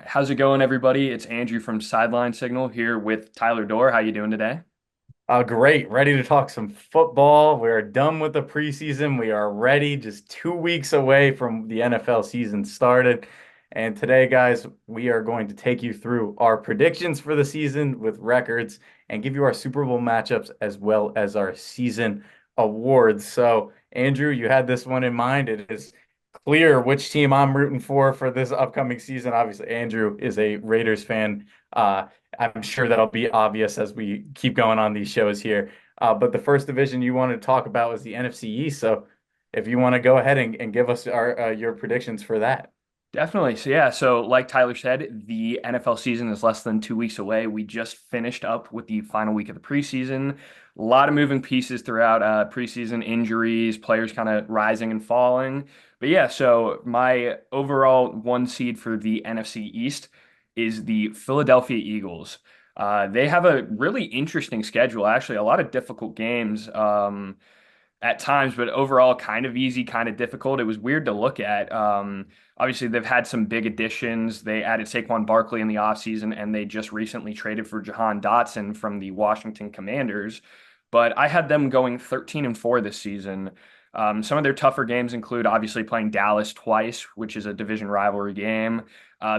How's it going, everybody? It's Andrew from Sideline Signal here with Tyler Dorr. How you doing today? Great. Ready to talk some football. We're done with the preseason. We are ready, just 2 weeks away from the NFL season started. And today, guys, we are going to take you through our predictions for the season with records and give you our Super Bowl matchups as well as our season awards. So, Andrew, you had this one in mind. It is clear which team I'm rooting for this upcoming season. Obviously, Andrew is a Raiders fan. I'm sure that'll be obvious as we keep going on these shows here. But the first division you wanted to talk about was the NFC East. So if you want to go ahead and give us your predictions for that. Definitely. So like Tyler said, the NFL season is less than 2 weeks away. We just finished up with the final week of the preseason. A lot of moving pieces throughout preseason, injuries, players kind of rising and falling. But yeah, so my overall one seed for the NFC East is the Philadelphia Eagles. They have a really interesting schedule, actually, a lot of difficult games. At times, but overall kind of easy, kind of difficult. It was weird to look at. Obviously, they've had some big additions. They added Saquon Barkley in the offseason, and they just recently traded for Jahan Dotson from the Washington Commanders. But I had them going 13-4 this season. Some of their tougher games include obviously playing Dallas twice, which is a division rivalry game.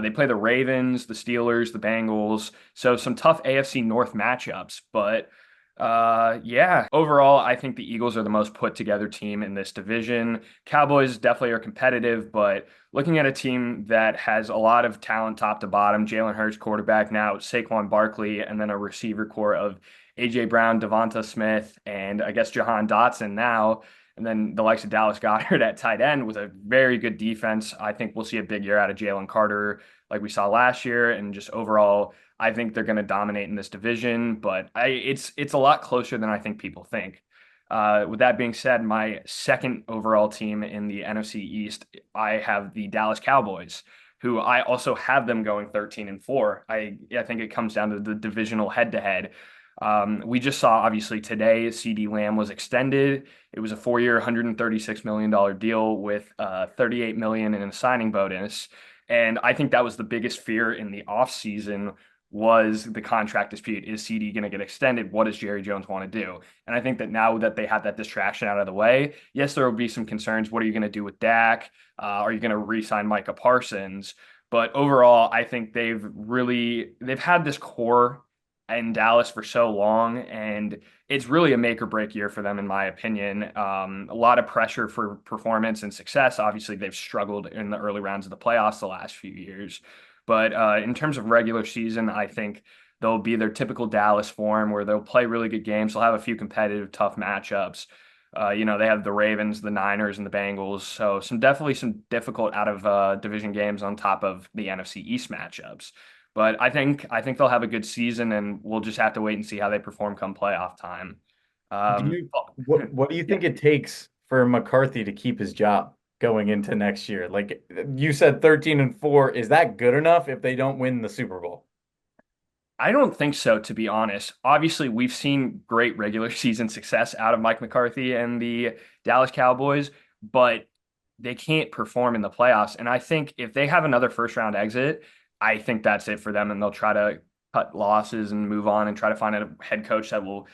They play the Ravens, the Steelers, the Bengals. So some tough AFC North matchups, but yeah, overall, I think the Eagles are the most put together team in this division. Cowboys definitely are competitive, but looking at a team that has a lot of talent top to bottom, Jalen Hurts quarterback now, Saquon Barkley, and then a receiver core of AJ Brown, Devonta Smith, and I guess Jahan Dotson now, and then the likes of Dallas Goedert at tight end with a very good defense. I think we'll see a big year out of Jalen Carter like we saw last year, and just overall I think they're going to dominate in this division, but it's a lot closer than I think people think. With that being said, my second overall team in the NFC East, I have the Dallas Cowboys, who I also have them going 13-4. I think it comes down to the divisional head-to-head. We just saw obviously today CD Lamb was extended. It was a 4-year, $136 million deal with 38 million in a signing bonus. And I think that was the biggest fear in the offseason was the contract dispute. Is CD going to get extended? What does Jerry Jones want to do? And I think that now that they have that distraction out of the way, yes, there will be some concerns. What are you going to do with Dak? Are you going to re-sign Micah Parsons? But overall, I think they've had this core in Dallas for so long, and it's really a make or break year for them, in my opinion. A lot of pressure for performance and success. Obviously, they've struggled in the early rounds of the playoffs the last few years. But in terms of regular season, I think they'll be their typical Dallas form where they'll play really good games. They'll have a few competitive, tough matchups. They have the Ravens, the Niners, and the Bengals. So definitely some difficult out of division games on top of the NFC East matchups. But I think they'll have a good season, and we'll just have to wait and see how they perform come playoff time. Do Um, you what do you yeah. think it takes for McCarthy to keep his job going into next year? Like you said, 13-4. Is that good enough if they don't win the Super Bowl? I don't think so, to be honest. Obviously, we've seen great regular season success out of Mike McCarthy and the Dallas Cowboys, but they can't perform in the playoffs. And I think if they have another first round exit, I think that's it for them. And they'll try to cut losses and move on and try to find a head coach that will,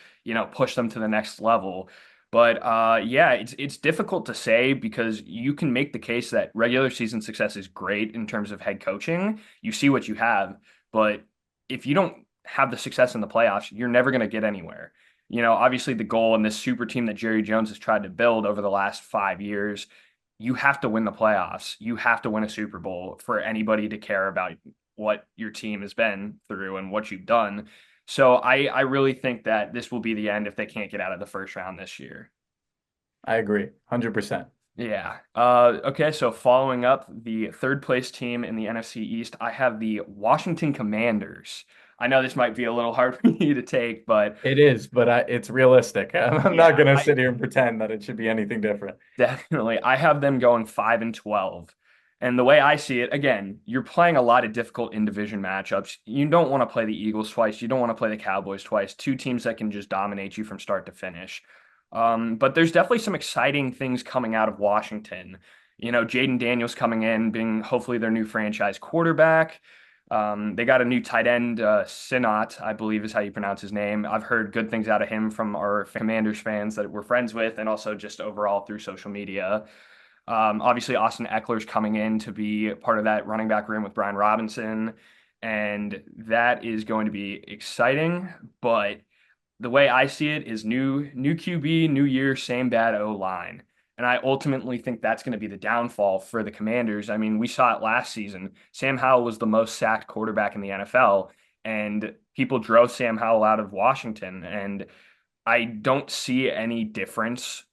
push them to the next level. But yeah, it's difficult to say because you can make the case that regular season success is great in terms of head coaching. You see what you have, but if you don't have the success in the playoffs, you're never going to get anywhere. Obviously the goal in this super team that Jerry Jones has tried to build over the last 5 years, you have to win the playoffs. You have to win a Super Bowl for anybody to care about what your team has been through and what you've done. So I really think that this will be the end if they can't get out of the first round this year. I agree, 100%. Yeah. Okay. So following up the third place team in the NFC East, I have the Washington Commanders. I know this might be a little hard for you to take, but It is, but it's realistic. I'm not yeah, going to I sit here and pretend that it should be anything different. definitely I have them going 5-12. And the way I see it, again, you're playing a lot of difficult in division matchups. You don't want to play the Eagles twice. You don't want to play the Cowboys twice. Two teams that can just dominate you from start to finish. But there's definitely some exciting things coming out of Washington. Jaden Daniels coming in, being hopefully their new franchise quarterback. They got a new tight end, Sinat, I believe is how you pronounce his name. I've heard good things out of him from our Commanders fans that we're friends with, and also just overall through social media. Obviously, Austin Eckler's coming in to be part of that running back room with Brian Robinson, and that is going to be exciting. But the way I see it is new QB, new year, same bad O line. And I ultimately think that's going to be the downfall for the Commanders. I mean, we saw it last season. Sam Howell was the most sacked quarterback in the NFL, and people drove Sam Howell out of Washington. And I don't see any difference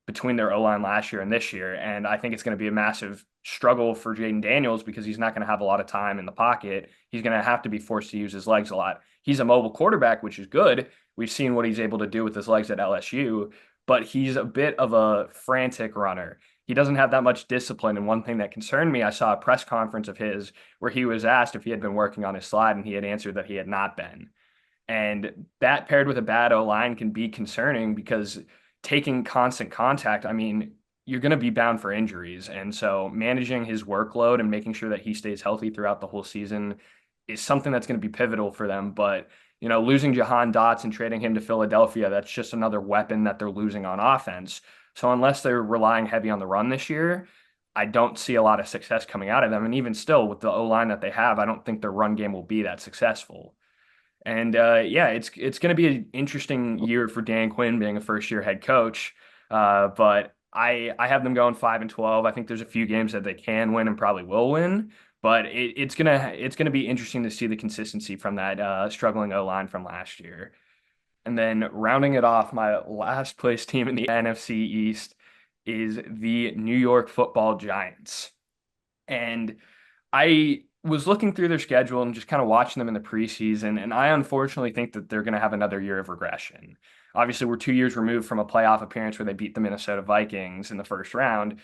between their O-line last year and this year. And I think it's going to be a massive struggle for Jaden Daniels because he's not going to have a lot of time in the pocket. He's going to have to be forced to use his legs a lot. He's a mobile quarterback, which is good. We've seen what he's able to do with his legs at LSU, but he's a bit of a frantic runner. He doesn't have that much discipline. And one thing that concerned me, I saw a press conference of his where he was asked if he had been working on his slide, and he had answered that he had not been. And that paired with a bad O line can be concerning because taking constant contact, I mean, you're going to be bound for injuries. And so managing his workload and making sure that he stays healthy throughout the whole season is something that's going to be pivotal for them. But, losing Jahan Dotson and trading him to Philadelphia, that's just another weapon that they're losing on offense. So unless they're relying heavy on the run this year, I don't see a lot of success coming out of them. And even still, with the O line that they have, I don't think their run game will be that successful. And yeah, it's going to be an interesting year for Dan Quinn being a first year head coach. But I have them going 5-12. I think there's a few games that they can win and probably will win. But it's gonna be interesting to see the consistency from that struggling O line from last year. And then rounding it off, my last place team in the NFC East is the New York Football Giants. And I was looking through their schedule and just kind of watching them in the preseason, and I unfortunately think that they're going to have another year of regression. Obviously, we're 2 years removed from a playoff appearance where they beat the Minnesota Vikings in the first round,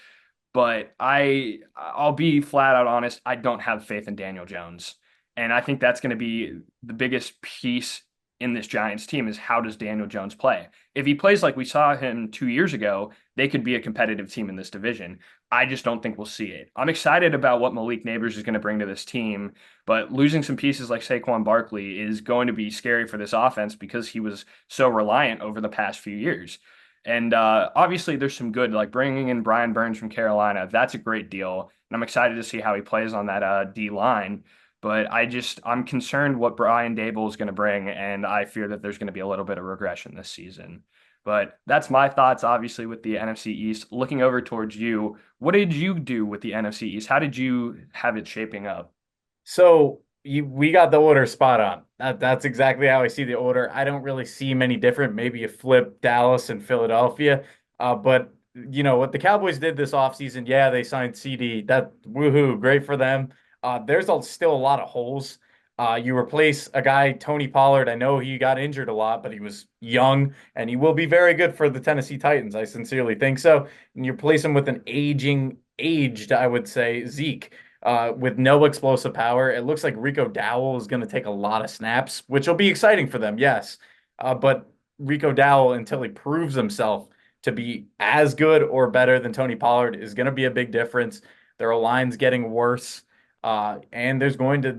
but I'll be flat out honest, I don't have faith in Daniel Jones. And I think that's going to be the biggest piece in this Giants team is how does Daniel Jones play? If he plays like we saw him 2 years ago, they could be a competitive team in this division. I just don't think we'll see it. I'm excited about what Malik Neighbors is going to bring to this team, but losing some pieces like Saquon Barkley is going to be scary for this offense because he was so reliant over the past few years. And obviously, there's some good, like bringing in Brian Burns from Carolina. That's a great deal. And I'm excited to see how he plays on that D line. But I'm concerned what Brian Dable is going to bring, and I fear that there's going to be a little bit of regression this season. But that's my thoughts, obviously, with the NFC East. Looking over towards you, what did you do with the NFC East? How did you have it shaping up? We got the order spot on. That's exactly how I see the order. I don't really see many different. Maybe you flip Dallas and Philadelphia. But you know what the Cowboys did this offseason, yeah, they signed CD. That woohoo, great for them. Still a lot of holes. You replace a guy, Tony Pollard. I know he got injured a lot, but he was young and he will be very good for the Tennessee Titans. I sincerely think so. And you replace him with an aged, I would say, Zeke with no explosive power. It looks like Rico Dowell is going to take a lot of snaps, which will be exciting for them, yes. But Rico Dowell, until he proves himself to be as good or better than Tony Pollard, is going to be a big difference. Their line's getting worse, and there's going to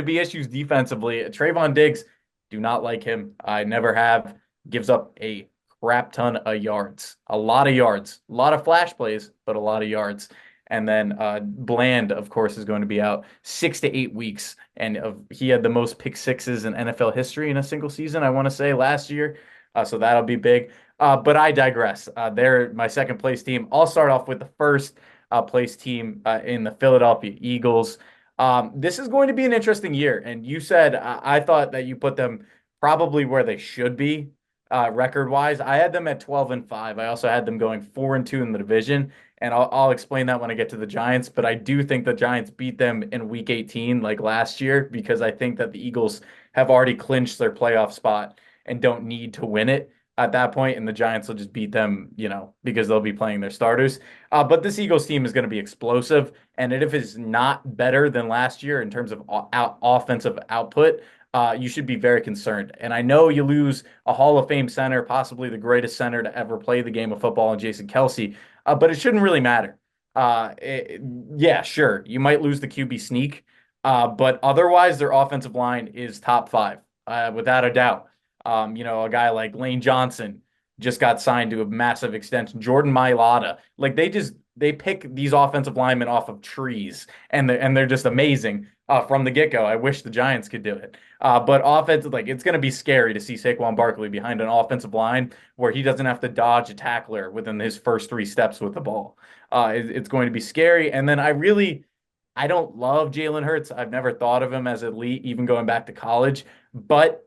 be issues defensively. Trayvon Diggs, do not like him. I never have. Gives up a crap ton of yards, a lot of flash plays, but a lot of yards. And then Bland, of course, is going to be out 6 to 8 weeks. And he had the most pick sixes in NFL history in a single season, I want to say, last year. So that'll be big. But I digress. They're my second place team. I'll start off with the first place team in the Philadelphia Eagles. This is going to be an interesting year. And you said, I thought that you put them probably where they should be record wise. I had them at 12-5. I also had them going 4-2 in the division. And I'll explain that when I get to the Giants. But I do think the Giants beat them in week 18, like last year, because I think that the Eagles have already clinched their playoff spot and don't need to win it at that point, and the Giants will just beat them, because they'll be playing their starters. But this Eagles team is going to be explosive, and if it's not better than last year in terms of offensive output, you should be very concerned. And I know you lose a Hall of Fame center, possibly the greatest center to ever play the game of football, in Jason Kelsey, but it shouldn't really matter. Yeah, sure. You might lose the QB sneak, but otherwise their offensive line is top five, without a doubt. A guy like Lane Johnson just got signed to a massive extension. Jordan Mailata, like they pick these offensive linemen off of trees, and they're just amazing from the get-go. I wish the Giants could do it. But offensive, like it's going to be scary to see Saquon Barkley behind an offensive line where he doesn't have to dodge a tackler within his first three steps with the ball. It's going to be scary. And then I don't love Jalen Hurts. I've never thought of him as elite, even going back to college. But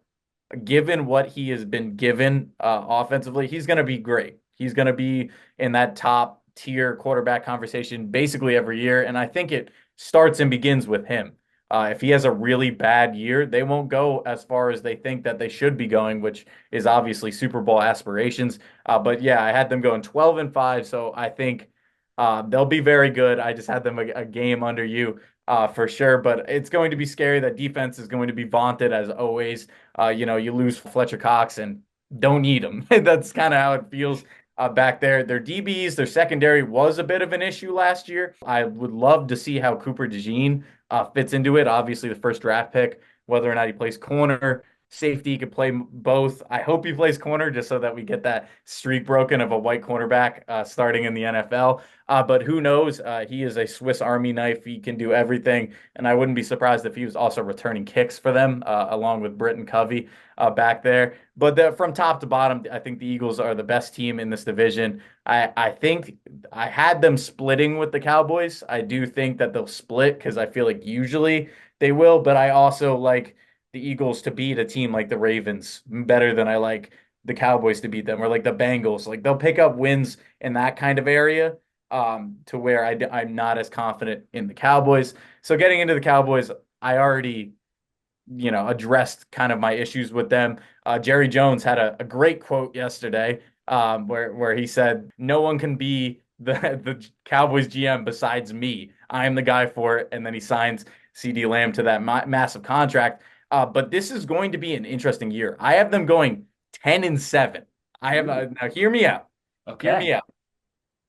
given what he has been given offensively, he's going to be great. He's going to be in that top tier quarterback conversation basically every year. And I think it starts and begins with him. If he has a really bad year, they won't go as far as they think that they should be going, which is obviously Super Bowl aspirations. But yeah, I had them going 12-5, so I think they'll be very good. I just had them a game under you for sure, but it's going to be scary. That defense is going to be vaunted as always. You lose Fletcher Cox and don't need him. That's kind of how it feels back there. Their DBs, their secondary was a bit of an issue last year. I would love to see how Cooper DeJean fits into it. Obviously, the first draft pick, whether or not he plays corner, safety, he could play both. I hope he plays corner just so that we get that streak broken of a white cornerback starting in the NFL. But who knows? He is a Swiss Army knife. He can do everything. And I wouldn't be surprised if he was also returning kicks for them, along with Britton Covey back there. But from top to bottom, I think the Eagles are the best team in this division. I think I had them splitting with the Cowboys. I do think that they'll split because I feel like usually they will. But I also like the Eagles to beat a team like the Ravens better than I like the Cowboys to beat them, or like the Bengals. Like they'll pick up wins in that kind of area, to where I'm not as confident in the Cowboys. So getting into the Cowboys, I already, addressed kind of my issues with them. Jerry Jones had a great quote yesterday, where he said, "No one can be the Cowboys GM besides me. I am the guy for it." And then he signs CD Lamb to that massive contract. But this is going to be an interesting year. I have them going 10-7. I have Ooh, now. Hear me out. Hear me okay. out.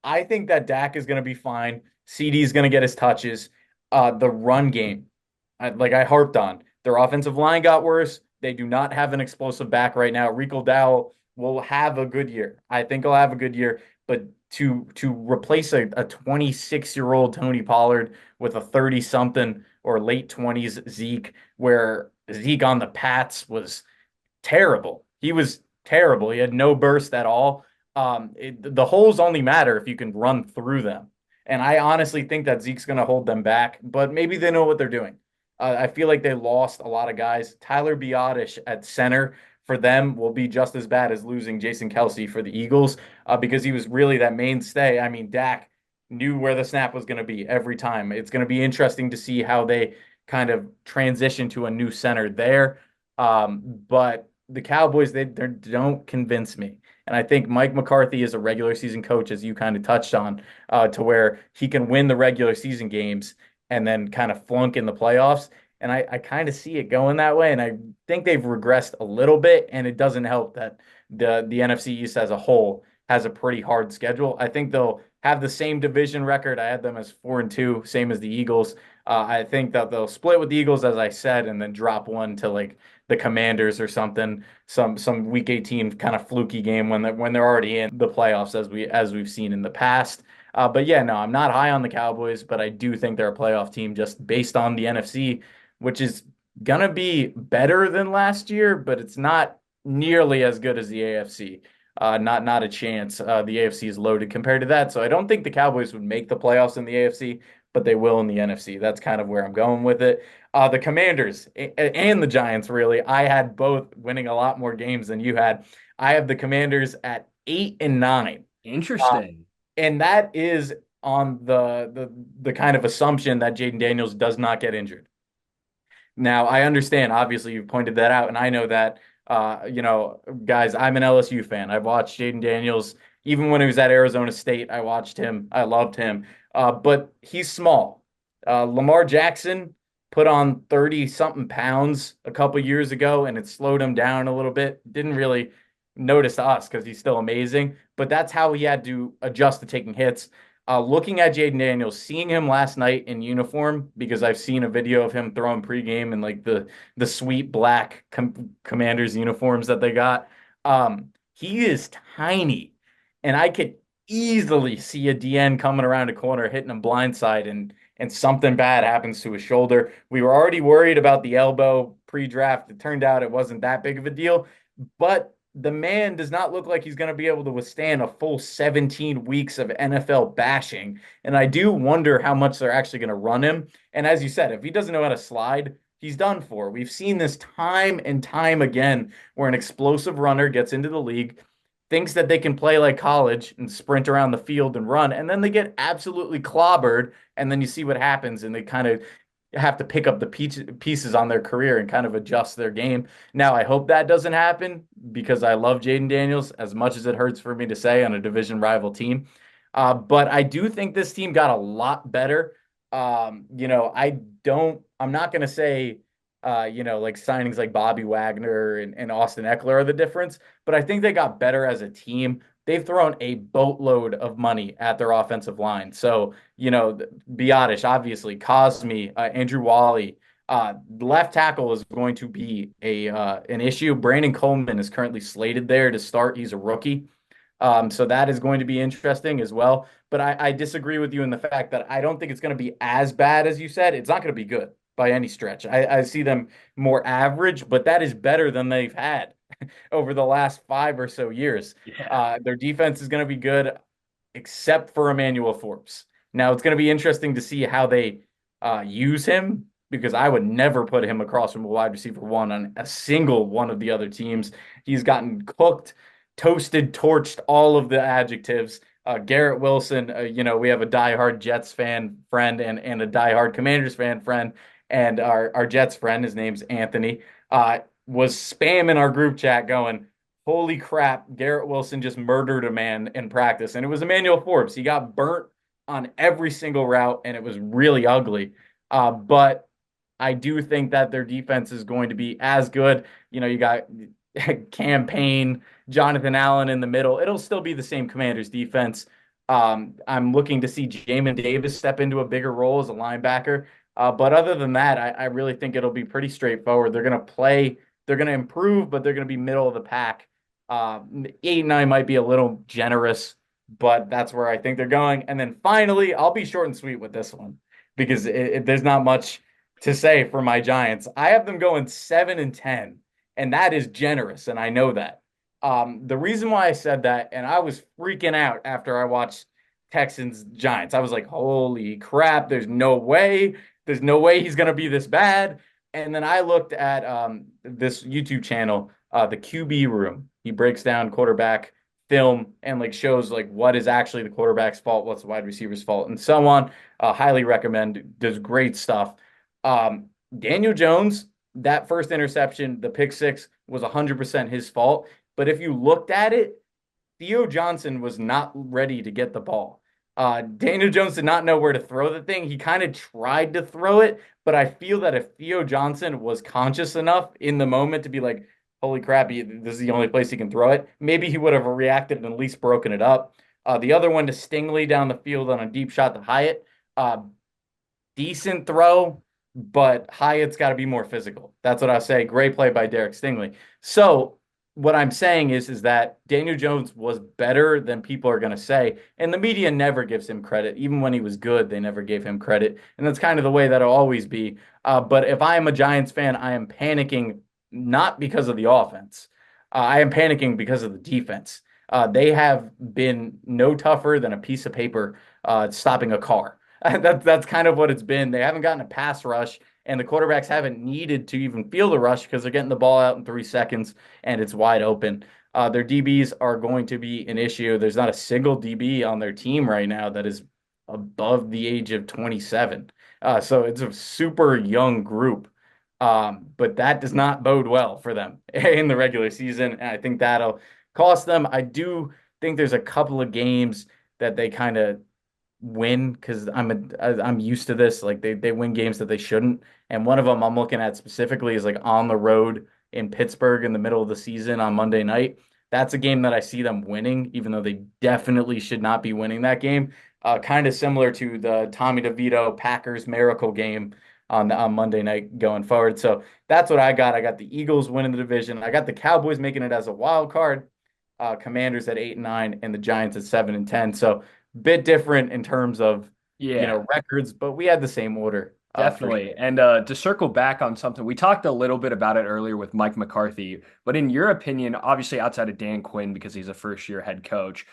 I think that Dak is going to be fine. CD is going to get his touches. The run game, like I harped on, their offensive line got worse. They do not have an explosive back right now. Rico Dowell will have a good year. I think he'll have a good year, but to replace a 26-year-old Tony Pollard with a 30 something or late 20s Zeke, where Zeke on the Pats was terrible. He was terrible. He had no burst at all. The holes only matter if you can run through them. And I honestly think that Zeke's going to hold them back, but maybe they know what they're doing. I feel like they lost a lot of guys. Tyler Biotish at center for them will be just as bad as losing Jason Kelsey for the Eagles, because he was really that mainstay. I mean, Dak knew where the snap was going to be every time. It's going to be interesting to see how they kind of transition to a new center there. But the Cowboys, they don't convince me. And I think Mike McCarthy is a regular season coach, as you kind of touched on, to where he can win the regular season games and then kind of flunk in the playoffs. And I kind of see it going that way. And I think they've regressed a little bit. And it doesn't help that the NFC East as a whole has a pretty hard schedule. I think they'll have the same division record. I had them as 4-2, same as the Eagles. I think that they'll split with the Eagles, as I said, and then drop one to like the Commanders or something, some Week 18 kind of fluky game when they're already in the playoffs, as we've seen in the past. But yeah, no, I'm not high on the Cowboys, but I do think they're a playoff team just based on the NFC, which is gonna be better than last year, but it's not nearly as good as the AFC. Not a chance. The AFC is loaded compared to that, so I don't think the Cowboys would make the playoffs in the AFC, but they will in the NFC. That's kind of where I'm going with it. The Commanders and the Giants, really, I had both winning a lot more games than you had. I have the Commanders at 8-9. Um, Interesting. and that is on the kind of assumption that Jaden Daniels does not get injured. Now, I understand, obviously, you pointed that out, and I know that, guys, I'm an LSU fan. I've watched Jaden Daniels, even when he was at Arizona State, I watched him. I loved him. But he's small. Lamar Jackson put on 30 something pounds a couple years ago, and it slowed him down a little bit. Didn't really notice us because he's still amazing, but that's how he had to adjust to taking hits. Looking at Jaden Daniels, seeing him last night in uniform, because I've seen a video of him throwing pregame in like the sweet black Commanders uniforms that they got. He is tiny, and I could easily see a DN coming around a corner, hitting him blindside, and something bad happens to his shoulder. We were already worried about the elbow pre-draft. It turned out it wasn't that big of a deal, but the man does not look like he's going to be able to withstand a full 17 weeks of NFL bashing. And I do wonder how much they're actually going to run him. And as you said, if he doesn't know how to slide, he's done for. We've seen this time and time again where an explosive runner gets into the league, thinks that they can play like college and sprint around the field and run, and then they get absolutely clobbered. And then you see what happens, and they kind of have to pick up the pieces on their career and kind of adjust their game. Now, I hope that doesn't happen because I love Jaden Daniels as much as it hurts for me to say on a division rival team. But I do think this team got a lot better. I'm not going to say, like signings like Bobby Wagner and Austin Eckler are the difference, but I think they got better as a team. They've thrown a boatload of money at their offensive line. So, Biotish, obviously, Cosme, Andrew Wally, left tackle is going to be a an issue. Brandon Coleman is currently slated there to start. He's a rookie. So that is going to be interesting as well. But I disagree with you in the fact that I don't think it's going to be as bad as you said. It's not going to be good by any stretch. I see them more average, but that is better than they've had over the last 5 or so years. Yeah. Their defense is going to be good, except for Emmanuel Forbes. Now it's going to be interesting to see how they use him because I would never put him across from a wide receiver one on a single one of the other teams. He's gotten cooked, toasted, torched, all of the adjectives. Garrett Wilson, we have a diehard Jets fan friend and a diehard Commanders fan friend, and our Jets friend, his name's Anthony, was spamming our group chat going, holy crap, Garrett Wilson just murdered a man in practice. And it was Emmanuel Forbes. He got burnt on every single route, and it was really ugly. But I do think that their defense is going to be as good. You got campaign, Jonathan Allen in the middle. It'll still be the same Commanders defense. I'm looking to see Jamin Davis step into a bigger role as a linebacker. But other than that, I really think it'll be pretty straightforward. They're going to improve, but they're going to be middle of the pack. 8-9 might be a little generous, but that's where I think they're going. And then finally, I'll be short and sweet with this one because there's not much to say for my Giants. I have them going 7-10, and that is generous, and I know that. The reason why I said that, and I was freaking out after I watched Texans Giants. I was like, holy crap, there's no way. There's no way he's going to be this bad. And then I looked at this YouTube channel, the QB Room. He breaks down quarterback film and like shows like what is actually the quarterback's fault, what's the wide receiver's fault, and so on. Highly recommend. Does great stuff. Daniel Jones, that first interception, the pick six, was 100% his fault. But if you looked at it, Theo Johnson was not ready to get the ball. Daniel Jones did not know where to throw the thing. He kind of tried to throw it, but I feel that if Theo Johnson was conscious enough in the moment to be like, holy crap, this is the only place he can throw it, maybe he would have reacted and at least broken it up. The other one to Stingley down the field on a deep shot to Hyatt. Decent throw, but Hyatt's got to be more physical. That's what I say. Great play by Derek Stingley. So what I'm saying is that Daniel Jones was better than people are going to say, and the media never gives him credit. Even when he was good, they never gave him credit, and that's kind of the way that it'll always be. But if I am a Giants fan, I am panicking not because of the offense. I am panicking because of the defense. They have been no tougher than a piece of paper stopping a car. That's kind of what it's been. They haven't gotten a pass rush, and the quarterbacks haven't needed to even feel the rush because they're getting the ball out in 3 seconds and it's wide open. Their DBs are going to be an issue. There's not a single DB on their team right now that is above the age of 27. So it's a super young group. But that does not bode well for them in the regular season. And I think that'll cost them. I do think there's a couple of games that they kind of win because I'm used to this. Like they win games that they shouldn't. And one of them I'm looking at specifically is like on the road in Pittsburgh in the middle of the season on Monday night. That's a game that I see them winning, even though they definitely should not be winning that game. kind of similar to the Tommy DeVito Packers miracle game on Monday night going forward. So that's what I got. I got the Eagles winning the division. I got the Cowboys making it as a wild card, Commanders at 8-9, and the Giants at 7-10. So bit different in terms of Yeah. records, but we had the same order for Definitely. sure. And to circle back on something, we talked a little bit about it earlier with Mike McCarthy, but in your opinion, obviously outside of Dan Quinn, because he's a first year head coach,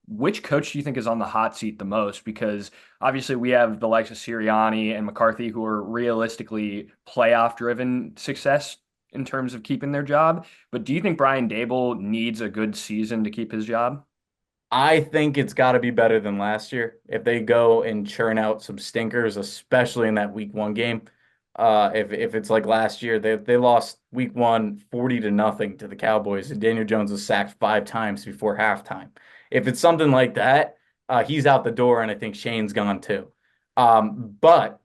which coach do you think is on the hot seat the most? Because obviously we have the likes of Sirianni and McCarthy who are realistically playoff driven success in terms of keeping their job. But do you think Brian Dable needs a good season to keep his job? I think it's got to be better than last year if they go and churn out some stinkers, especially in that week one game. If it's like last year, they lost week one 40-0 to the Cowboys, and Daniel Jones was sacked 5 times before halftime. If it's something like that, he's out the door, and I think Shane's gone too. But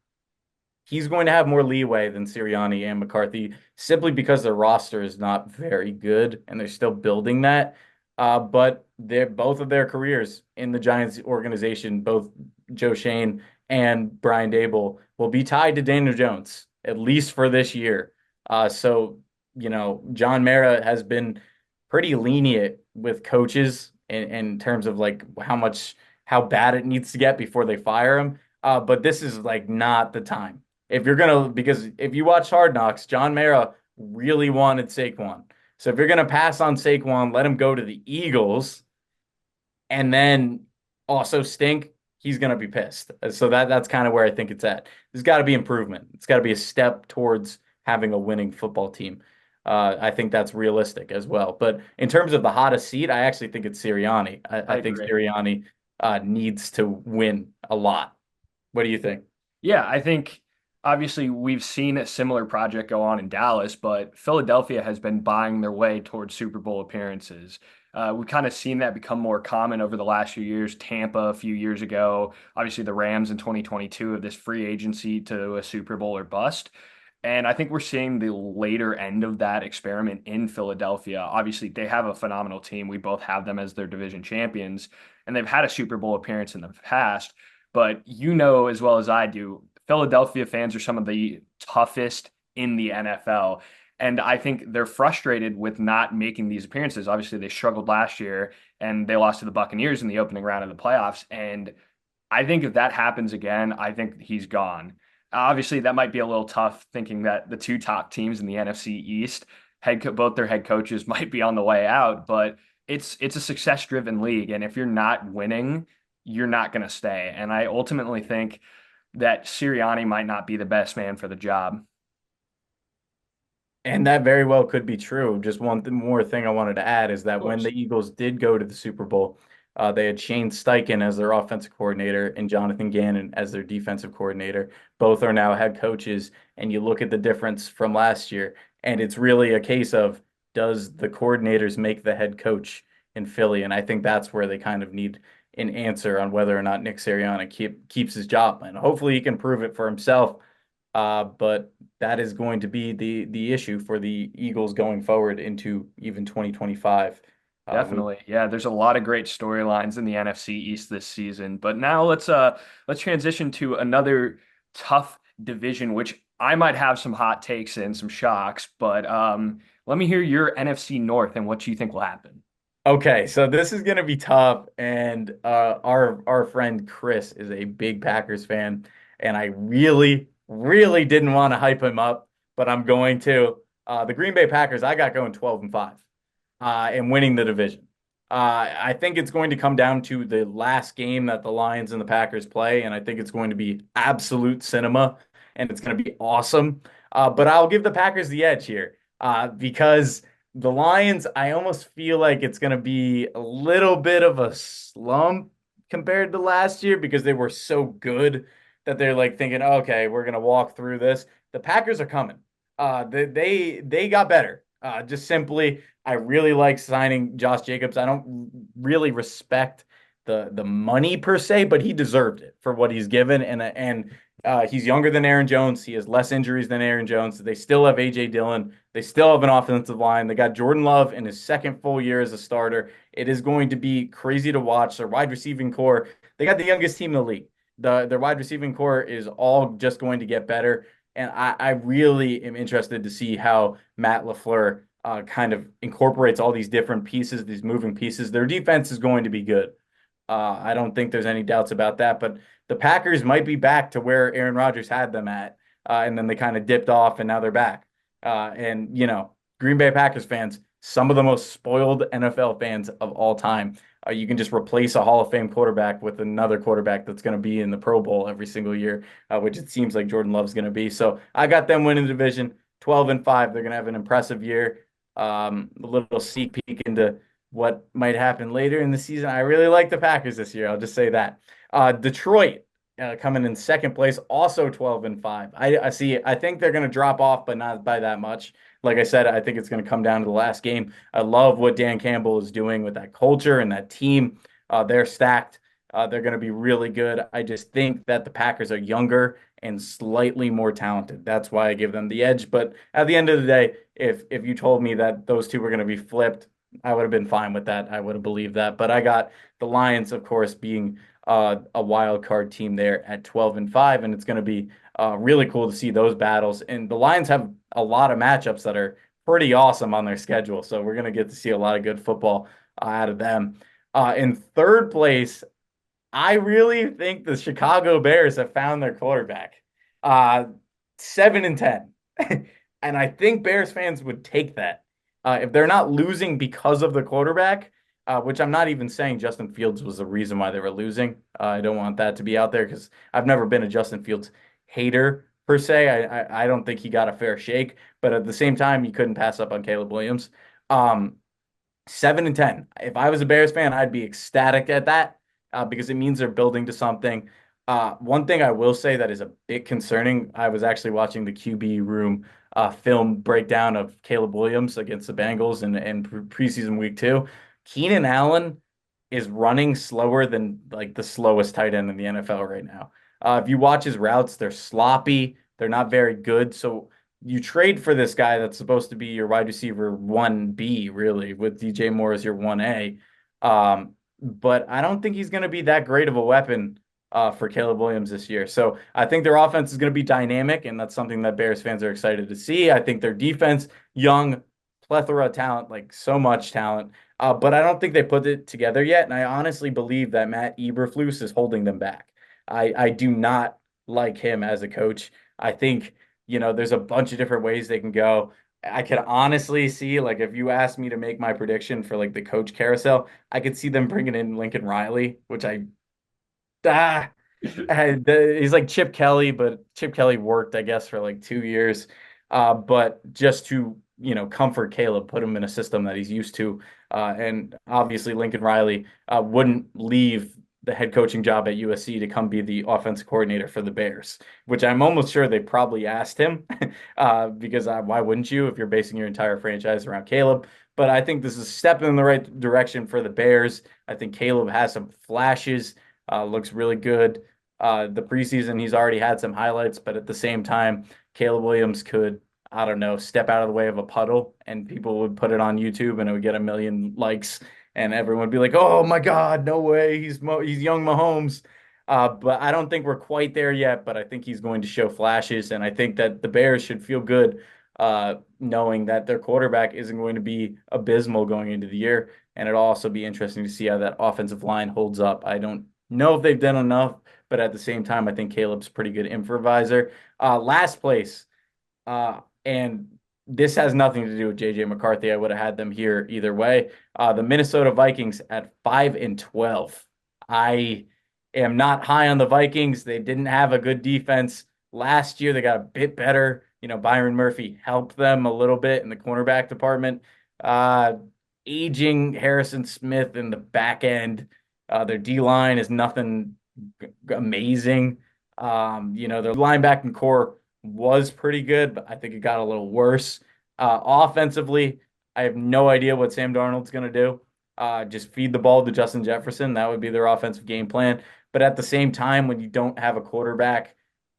he's going to have more leeway than Sirianni and McCarthy simply because their roster is not very good and they're still building that. But they're both of their careers in the Giants organization, both Joe Shane and Brian Dable, will be tied to Daniel Jones, at least for this year. John Mara has been pretty lenient with coaches in terms of like how bad it needs to get before they fire him. But this is like not the time. If you're gonna, because if you watch Hard Knocks, John Mara really wanted Saquon. So if you're gonna pass on Saquon, let him go to the Eagles, and then also stink. He's gonna be pissed. So that's kind of where I think it's at. There's got to be improvement. It's got to be a step towards having a winning football team. I think that's realistic as well. But in terms of the hottest seat, I actually think it's Sirianni. I I think agree. Sirianni needs to win a lot. What do you think? Yeah, I think obviously we've seen a similar project go on in Dallas, but Philadelphia has been buying their way towards Super Bowl appearances. We've kind of seen that become more common over the last few years. Tampa a few years ago, obviously the Rams in 2022 of this free agency to a Super Bowl or bust. And I think we're seeing the later end of that experiment in Philadelphia. Obviously, they have a phenomenal team. We both have them as their division champions, and they've had a Super Bowl appearance in the past. But you know as well as I do, Philadelphia fans are some of the toughest in the NFL. And I think they're frustrated with not making these appearances. Obviously, they struggled last year and they lost to the Buccaneers in the opening round of the playoffs. And I think if that happens again, I think he's gone. Obviously, that might be a little tough thinking that the two top teams in the NFC East, both their head coaches might be on the way out, but it's a success-driven league. And if you're not winning, you're not going to stay. And I ultimately think that Sirianni might not be the best man for the job. And that very well could be true. Just more thing I wanted to add is Of that when the course. Eagles did go to the Super Bowl, they had Shane Steichen as their offensive coordinator and Jonathan Gannon as their defensive coordinator. Both are now head coaches. And you look at the difference from last year, and it's really a case of does the coordinators make the head coach in Philly? And I think that's where they kind of need an answer on whether or not Nick Sirianni keeps his job. And hopefully he can prove it for himself. But that is going to be the issue for the Eagles going forward into even 2025. Definitely. Yeah, there's a lot of great storylines in the NFC East this season. But now let's transition to another tough division, which I might have some hot takes and some shocks, but let me hear your NFC North and what you think will happen. Okay, so this is going to be tough, and our friend Chris is a big Packers fan, and I really didn't want to hype him up, but I'm going to. The Green Bay Packers, I got going 12-5, and winning the division. I think it's going to come down to the last game that the Lions and the Packers play, and I think it's going to be absolute cinema, and it's going to be awesome. But I'll give the Packers the edge here, because the Lions, I almost feel like it's going to be a little bit of a slump compared to last year because they were so good that they're like thinking, okay, we're going to walk through this. The Packers are coming. They got better. Just simply, I really like signing Josh Jacobs. I don't really respect the money per se, but he deserved it for what he's given. And he's younger than Aaron Jones. He has less injuries than Aaron Jones. They still have AJ Dillon. They still have an offensive line. They got Jordan Love in his second full year as a starter. It is going to be crazy to watch. Their wide receiving core, they got the youngest team in the league. Their wide receiving core is all just going to get better. And I really am interested to see how Matt LaFleur kind of incorporates all these different pieces, these moving pieces. Their defense is going to be good. I don't think there's any doubts about that. But the Packers might be back to where Aaron Rodgers had them at, and then they kind of dipped off, and now they're back. And Green Bay Packers fans, some of the most spoiled NFL fans of all time. You can just replace a Hall of Fame quarterback with another quarterback that's going to be in the Pro Bowl every single year, which it seems like Jordan Love's going to be. So I got them winning the division, 12-5. They're going to have an impressive year. A little sneak peek into what might happen later in the season. I really like the Packers this year. I'll just say that. Detroit coming in second place, also 12-5. I see. I think they're going to drop off, but not by that much. Like I said, I think it's going to come down to the last game. I love what Dan Campbell is doing with that culture and that team. They're stacked. They're going to be really good. I just think that the Packers are younger and slightly more talented. That's why I give them the edge. But at the end of the day, if you told me that those two were going to be flipped, I would have been fine with that. I would have believed that. But I got the Lions, of course, being a wild card team there at 12-5, and it's going to be really cool to see those battles. And the Lions have a lot of matchups that are pretty awesome on their schedule, so we're going to get to see a lot of good football out of them. In third place, I really think the Chicago Bears have found their quarterback. Uh, 7-10, and I think Bears fans would take that if they're not losing because of the quarterback, which I'm not even saying Justin Fields was the reason why they were losing. I don't want that to be out there because I've never been a Justin Fields hater per se. I don't think he got a fair shake, but at the same time, you couldn't pass up on Caleb Williams. Um, 7-10. If I was a Bears fan, I'd be ecstatic at that because it means they're building to something. One thing I will say that is a bit concerning. I was actually watching the QB room film breakdown of Caleb Williams against the Bengals in preseason week 2. Keenan Allen is running slower than like the slowest tight end in the NFL right now. If you watch his routes, they're sloppy. They're not very good. So you trade for this guy that's supposed to be your wide receiver 1B, really, with DJ Moore as your 1A. But I don't think he's going to be that great of a weapon for Caleb Williams this year. So I think their offense is going to be dynamic, and that's something that Bears fans are excited to see. I think their defense, young, plethora of talent, like so much talent. But I don't think they put it together yet. And I honestly believe that Matt Eberflus is holding them back. I do not like him as a coach. I think, there's a bunch of different ways they can go. I could honestly see, like, if you asked me to make my prediction for like the coach carousel, I could see them bringing in Lincoln Riley, which ah, he's like Chip Kelly, but Chip Kelly worked, I guess, for like 2 years. But just to, comfort Caleb, put him in a system that he's used to. And obviously Lincoln Riley wouldn't leave the head coaching job at USC to come be the offensive coordinator for the Bears, which I'm almost sure they probably asked him because why wouldn't you if you're basing your entire franchise around Caleb? But I think this is a step in the right direction for the Bears. I think Caleb has some flashes, looks really good. The preseason, he's already had some highlights, but at the same time, Caleb Williams could, I don't know, step out of the way of a puddle and people would put it on YouTube and it would get a million likes and everyone would be like, "Oh my God, no way, he's young Mahomes." But I don't think we're quite there yet, but I think he's going to show flashes, and I think that the Bears should feel good knowing that their quarterback isn't going to be abysmal going into the year, and it'll also be interesting to see how that offensive line holds up. I don't know if they've done enough, but at the same time, I think Caleb's a pretty good improviser. Last place, and this has nothing to do with JJ McCarthy. I would have had them here either way. The Minnesota Vikings at 5-12. I am not high on the Vikings. They didn't have a good defense last year. They got a bit better. Byron Murphy helped them a little bit in the cornerback department. Uh, Aging Harrison Smith in the back end. Their D line is nothing amazing. Their linebacking core was pretty good, but I think it got a little worse. Offensively, I have no idea what Sam Darnold's going to do. Just feed the ball to Justin Jefferson. That would be their offensive game plan. But at the same time, when you don't have a quarterback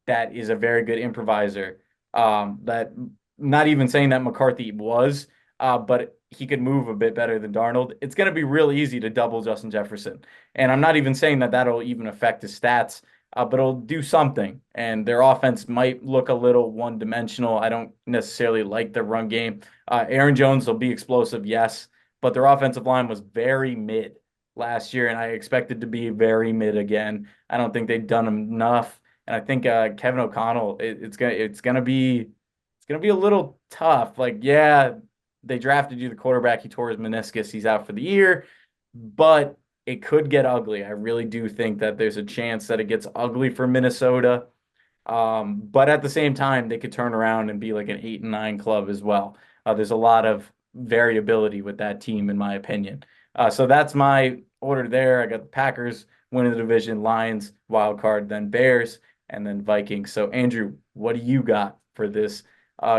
that is a very good improviser, that not even saying that McCarthy was, but he could move a bit better than Darnold, it's going to be real easy to double Justin Jefferson. And I'm not even saying that that'll even affect his stats, but it'll do something. And their offense might look a little one-dimensional. I don't necessarily like the run game. Aaron Jones will be explosive, yes, but their offensive line was very mid last year, and I expected to be very mid again. I don't think they've done enough, and I think Kevin O'Connell, it's gonna be a little tough. Like, yeah, they drafted you the quarterback. He tore his meniscus. He's out for the year, but it could get ugly. I really do think that there's a chance that it gets ugly for Minnesota. But at the same time, they could turn around and be like an 8-9 club as well. There's a lot of variability with that team, in my opinion. So that's my order there. I got the Packers winning the division, Lions, wild card, then Bears, and then Vikings. So, Andrew, what do you got for this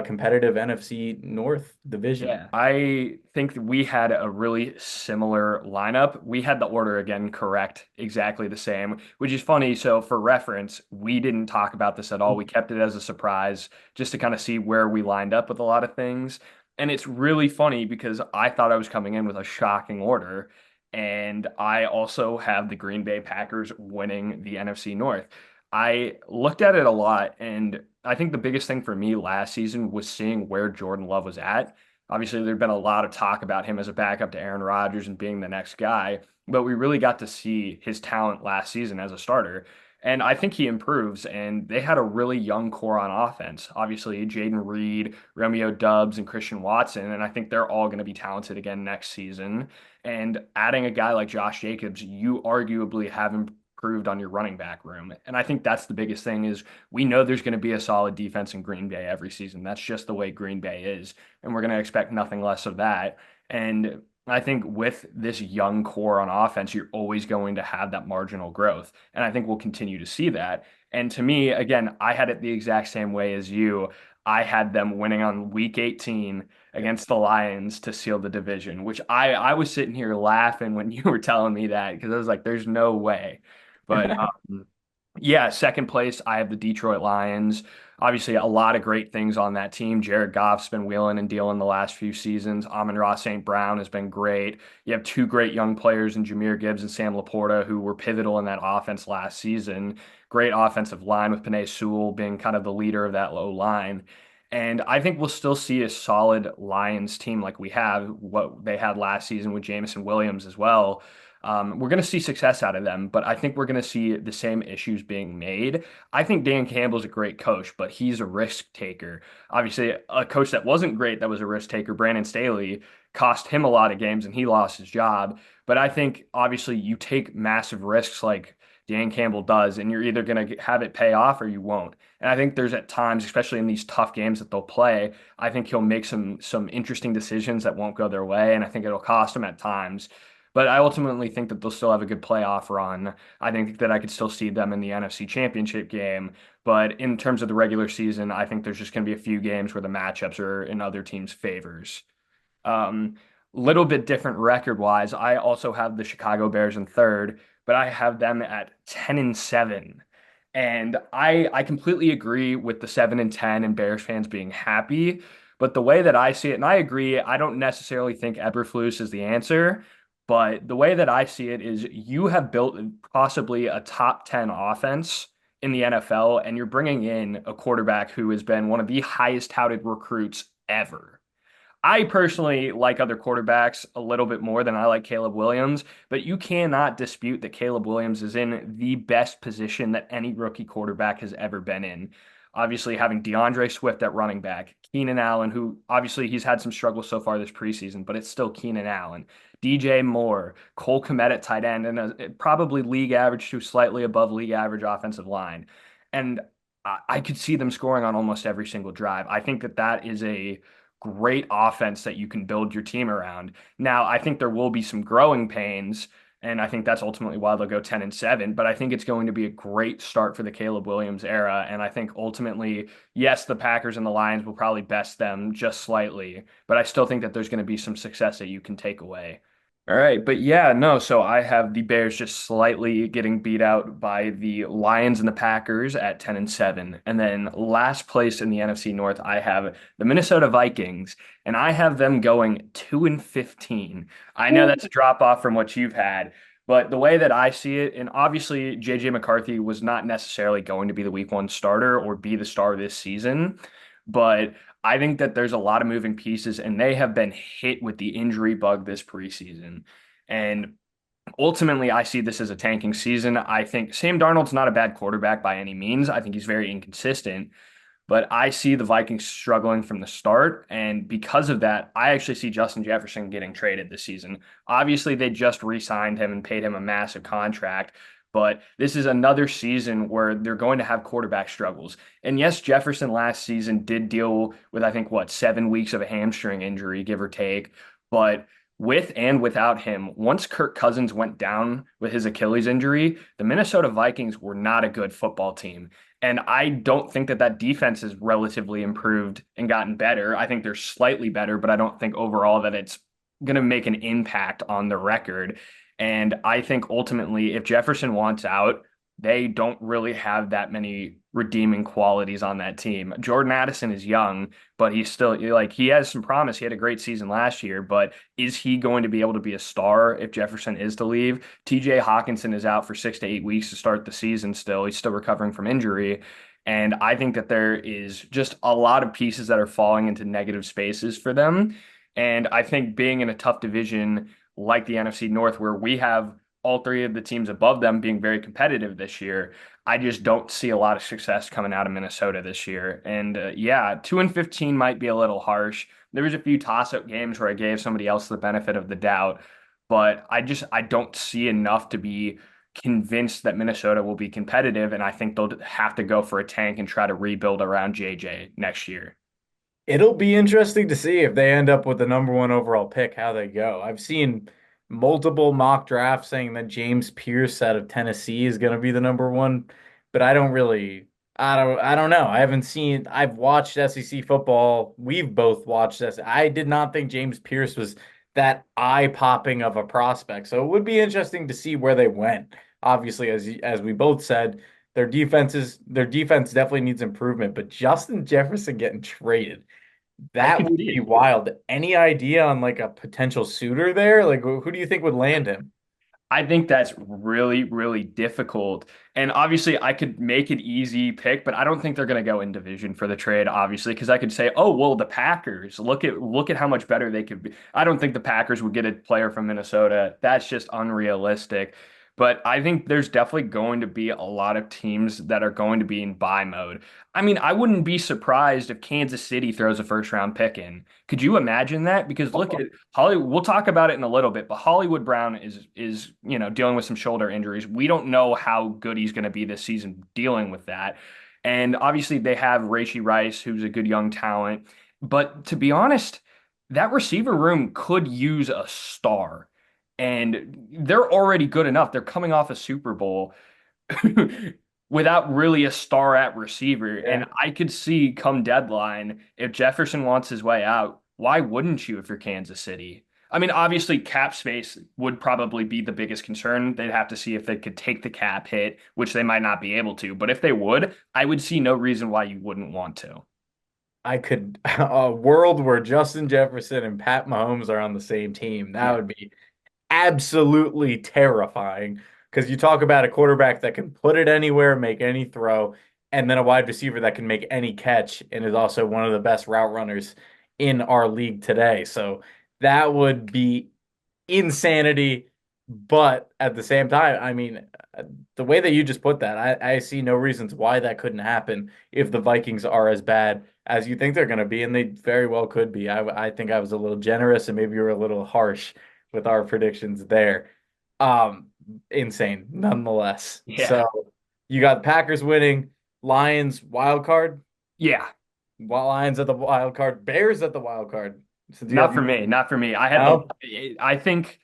competitive NFC North division? Yeah, I think that we had a really similar lineup. We had the order again correct, exactly the same, which is funny. So, for reference, we didn't talk about this at all. We kept it as a surprise just to kind of see where we lined up with a lot of things. And it's really funny because I thought I was coming in with a shocking order. And I also have the Green Bay Packers winning the NFC North. I looked at it a lot, and I think the biggest thing for me last season was seeing where Jordan Love was at. Obviously, there'd been a lot of talk about him as a backup to Aaron Rodgers and being the next guy, but we really got to see his talent last season as a starter. And I think he improves, and they had a really young core on offense. Obviously, Jaden Reed, Romeo Dubs, and Christian Watson, and I think they're all going to be talented again next season. And adding a guy like Josh Jacobs, you arguably have improved on your running back room. And I think that's the biggest thing is we know there's going to be a solid defense in Green Bay every season. That's just the way Green Bay is. And we're going to expect nothing less of that. And I think with this young core on offense, you're always going to have that marginal growth. And I think we'll continue to see that. And to me, again, I had it the exact same way as you. I had them winning on week 18 against the Lions to seal the division, which I was sitting here laughing when you were telling me that because I was like, there's no way. But yeah, second place, I have the Detroit Lions. Obviously, a lot of great things on that team. Jared Goff's been wheeling and dealing the last few seasons. Amon-Ra St. Brown has been great. You have two great young players in Jahmyr Gibbs and Sam Laporta, who were pivotal in that offense last season. Great offensive line with Penei Sewell being kind of the leader of that low line. And I think we'll still see a solid Lions team like we have what they had last season with Jameson Williams as well. We're going to see success out of them, but I think we're going to see the same issues being made. I think Dan Campbell's a great coach, but he's a risk taker. Obviously, a coach that wasn't great that was a risk taker, Brandon Staley, cost him a lot of games and he lost his job. But I think obviously you take massive risks like Dan Campbell does, and you're either going to have it pay off or you won't. And I think there's at times, especially in these tough games that they'll play, I think he'll make some interesting decisions that won't go their way, and I think it'll cost him at times. But I ultimately think that they'll still have a good playoff run. I think that I could still see them in the NFC Championship game. But in terms of the regular season, I think there's just going to be a few games where the matchups are in other teams' favors. Um, Little bit different record wise. I also have the Chicago Bears in third, but I have them at 10-7. And I completely agree with the 7-10 and Bears fans being happy. But the way that I see it, and I agree, I don't necessarily think Eberflus is the answer. But the way that I see it is you have built possibly a top 10 offense in the NFL, and you're bringing in a quarterback who has been one of the highest touted recruits ever. I personally like other quarterbacks a little bit more than I like Caleb Williams, but you cannot dispute that Caleb Williams is in the best position that any rookie quarterback has ever been in. Obviously, having DeAndre Swift at running back, Keenan Allen, who obviously he's had some struggles so far this preseason, but it's still Keenan Allen, DJ Moore, Cole Kmet at tight end, and probably league average to slightly above league average offensive line. And I could see them scoring on almost every single drive. I think that that is a great offense that you can build your team around. Now, I think there will be some growing pains, and I think that's ultimately why they'll go 10-7, but I think it's going to be a great start for the Caleb Williams era. And I think ultimately, yes, the Packers and the Lions will probably best them just slightly, but I still think that there's going to be some success that you can take away. All right, but yeah, no, so I have the Bears just slightly getting beat out by the Lions and the Packers at 10 and 7. And then last place in the NFC North, I have the Minnesota Vikings, and I have them going 2 and 15. I know that's a drop off from what you've had, but the way that I see it, and obviously JJ McCarthy was not necessarily going to be the week one starter or be the star this season, but I think that there's a lot of moving pieces, and they have been hit with the injury bug this preseason. And ultimately, I see this as a tanking season. I think Sam Darnold's not a bad quarterback by any means. I think he's very inconsistent, but I see the Vikings struggling from the start. And because of that, I actually see Justin Jefferson getting traded this season. Obviously, they just re signed him and paid him a massive contract. But this is another season where they're going to have quarterback struggles. And yes, Jefferson last season did deal with, I think, what, 7 weeks of a hamstring injury, give or take. But with and without him, once Kirk Cousins went down with his Achilles injury, the Minnesota Vikings were not a good football team. And I don't think that that defense has relatively improved and gotten better. I think they're slightly better, but I don't think overall that it's going to make an impact on the record. And I think ultimately, if Jefferson wants out, they don't really have that many redeeming qualities on that team. Jordan Addison is young, but he's still like he has some promise. He had a great season last year, but is he going to be able to be a star if Jefferson is to leave? TJ Hawkinson is out for 6 to 8 weeks to start the season still. He's still recovering from injury. And I think that there is just a lot of pieces that are falling into negative spaces for them. And I think being in a tough division like the NFC North, where we have all three of the teams above them being very competitive this year, I just don't see a lot of success coming out of Minnesota this year. And yeah, 2 and 15 might be a little harsh. There was a few toss-up games where I gave somebody else the benefit of the doubt, but I don't see enough to be convinced that Minnesota will be competitive, and I think they'll have to go for a tank and try to rebuild around JJ next year. It'll be interesting to see if they end up with the number one overall pick, how they go. I've seen multiple mock drafts saying that James Pierce out of Tennessee is going to be the number one, but I don't know. I haven't seen, I've watched SEC football. We've both watched this. I did not think James Pierce was that eye-popping of a prospect. So it would be interesting to see where they went. Obviously, as we both said, their defense definitely needs improvement, but Justin Jefferson getting traded. I That could would see be it. wild. Any idea on like a potential suitor there? Like who do you think would land him? I think that's really, really difficult. And obviously, I could make an easy pick, but I don't think they're going to go in division for the trade, obviously, because I could say, oh, well, the Packers, look at how much better they could be. I don't think the Packers would get a player from Minnesota. That's just unrealistic. But I think there's definitely going to be a lot of teams that are going to be in buy mode. I mean, I wouldn't be surprised if Kansas City throws a first round pick in. Could you imagine that? Because look at Hollywood, we'll talk about it in a little bit, but Hollywood Brown is dealing with some shoulder injuries. We don't know how good he's going to be this season dealing with that. And obviously they have Rashee Rice, who's a good young talent. But to be honest, that receiver room could use a star. And they're already good enough. They're coming off a Super Bowl without really a star at receiver. And Yeah. I could see come deadline, if Jefferson wants his way out, why wouldn't you if you're Kansas City? I mean, obviously, cap space would probably be the biggest concern. They'd have to see if they could take the cap hit, which they might not be able to. But if they would, I would see no reason why you wouldn't want to. I could a world where Justin Jefferson and Pat Mahomes are on the same team. That Yeah. would be absolutely terrifying because you talk about a quarterback that can put it anywhere, make any throw, and then a wide receiver that can make any catch and is also one of the best route runners in our league today. So that would be insanity. But at the same time, I mean, the way that you just put that, I see no reasons why that couldn't happen if the Vikings are as bad as you think they're going to be, and they very well could be. I think I was a little generous and maybe you were a little harsh with our predictions there. Um, Insane nonetheless. Yeah. So you got Packers winning, Lions wild card, Yeah. Lions at the wild card, Bears at the wild card. So do you Not have for me. Not for me. no? I think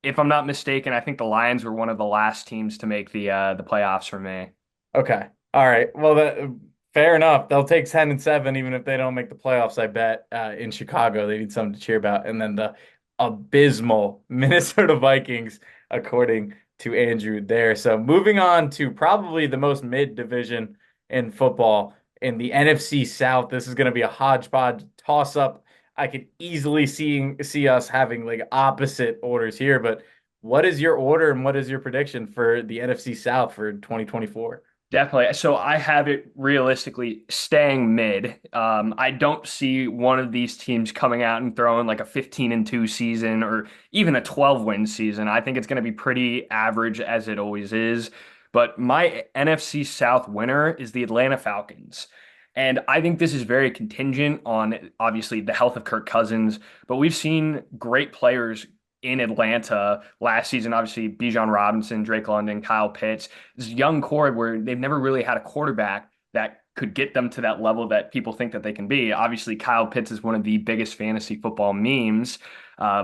if I'm not mistaken, I think the Lions were one of the last teams to make the playoffs for me. Okay. All right. Well, fair enough. They'll take 10 and 7 even if they don't make the playoffs, I bet. In Chicago, they need something to cheer about. And then the abysmal Minnesota Vikings, according to Andrew there. So moving on to probably the most mid division in football in the NFC South. This is going to be a hodgepodge toss up. I could easily see us having like opposite orders here, but what is your order and what is your prediction for the NFC South for 2024? Definitely. So I have it realistically staying mid. I don't see one of these teams coming out and throwing like a 15-2 season or even a 12-win season. I think it's going to be pretty average as it always is. But my NFC South winner is the Atlanta Falcons. And I think this is very contingent on obviously the health of Kirk Cousins, but we've seen great players in Atlanta last season. Obviously, Bijan Robinson, Drake London, Kyle Pitts, this young core where they've never really had a quarterback that could get them to that level that people think that they can be. Obviously, Kyle Pitts is one of the biggest fantasy football memes,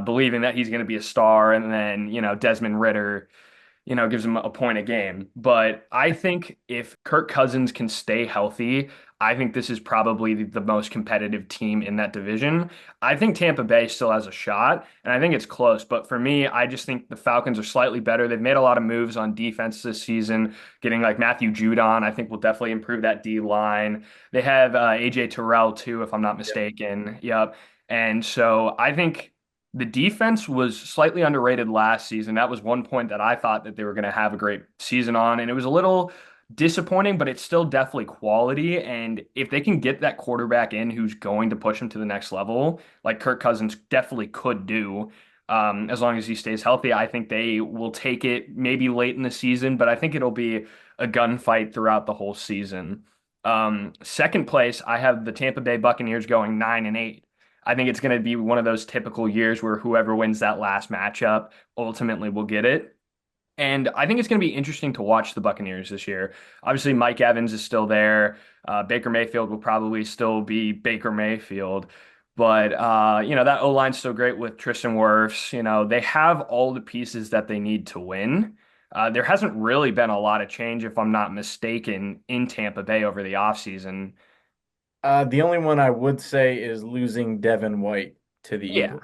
believing that he's going to be a star, and then Desmond Ritter gives him a point a game. But I think if Kirk Cousins can stay healthy, I think this is probably the most competitive team in that division. I think Tampa Bay still has a shot, and I think it's close. But for me, I just think the Falcons are slightly better. They've made a lot of moves on defense this season, getting like Matthew Judon, I think will definitely improve that D line. They have AJ Terrell too, if I'm not mistaken. Yep. And so I think the defense was slightly underrated last season. That was one point that I thought that they were going to have a great season on, and it was a little disappointing, but it's still definitely quality. And if they can get that quarterback in who's going to push them to the next level, like Kirk Cousins definitely could do, as long as he stays healthy, I think they will take it maybe late in the season, but I think it'll be a gunfight throughout the whole season. Second place, I have the Tampa Bay Buccaneers going 9-8. I think it's going to be one of those typical years where whoever wins that last matchup ultimately will get it. And I think it's going to be interesting to watch the Buccaneers this year. Obviously, Mike Evans is still there. Baker Mayfield will probably still be Baker Mayfield. But, that O line's still great with Tristan Wirfs. They have all the pieces that they need to win. There hasn't really been a lot of change, if I'm not mistaken, in Tampa Bay over the offseason. The only one I would say is losing Devin White to the Yeah. Eagles.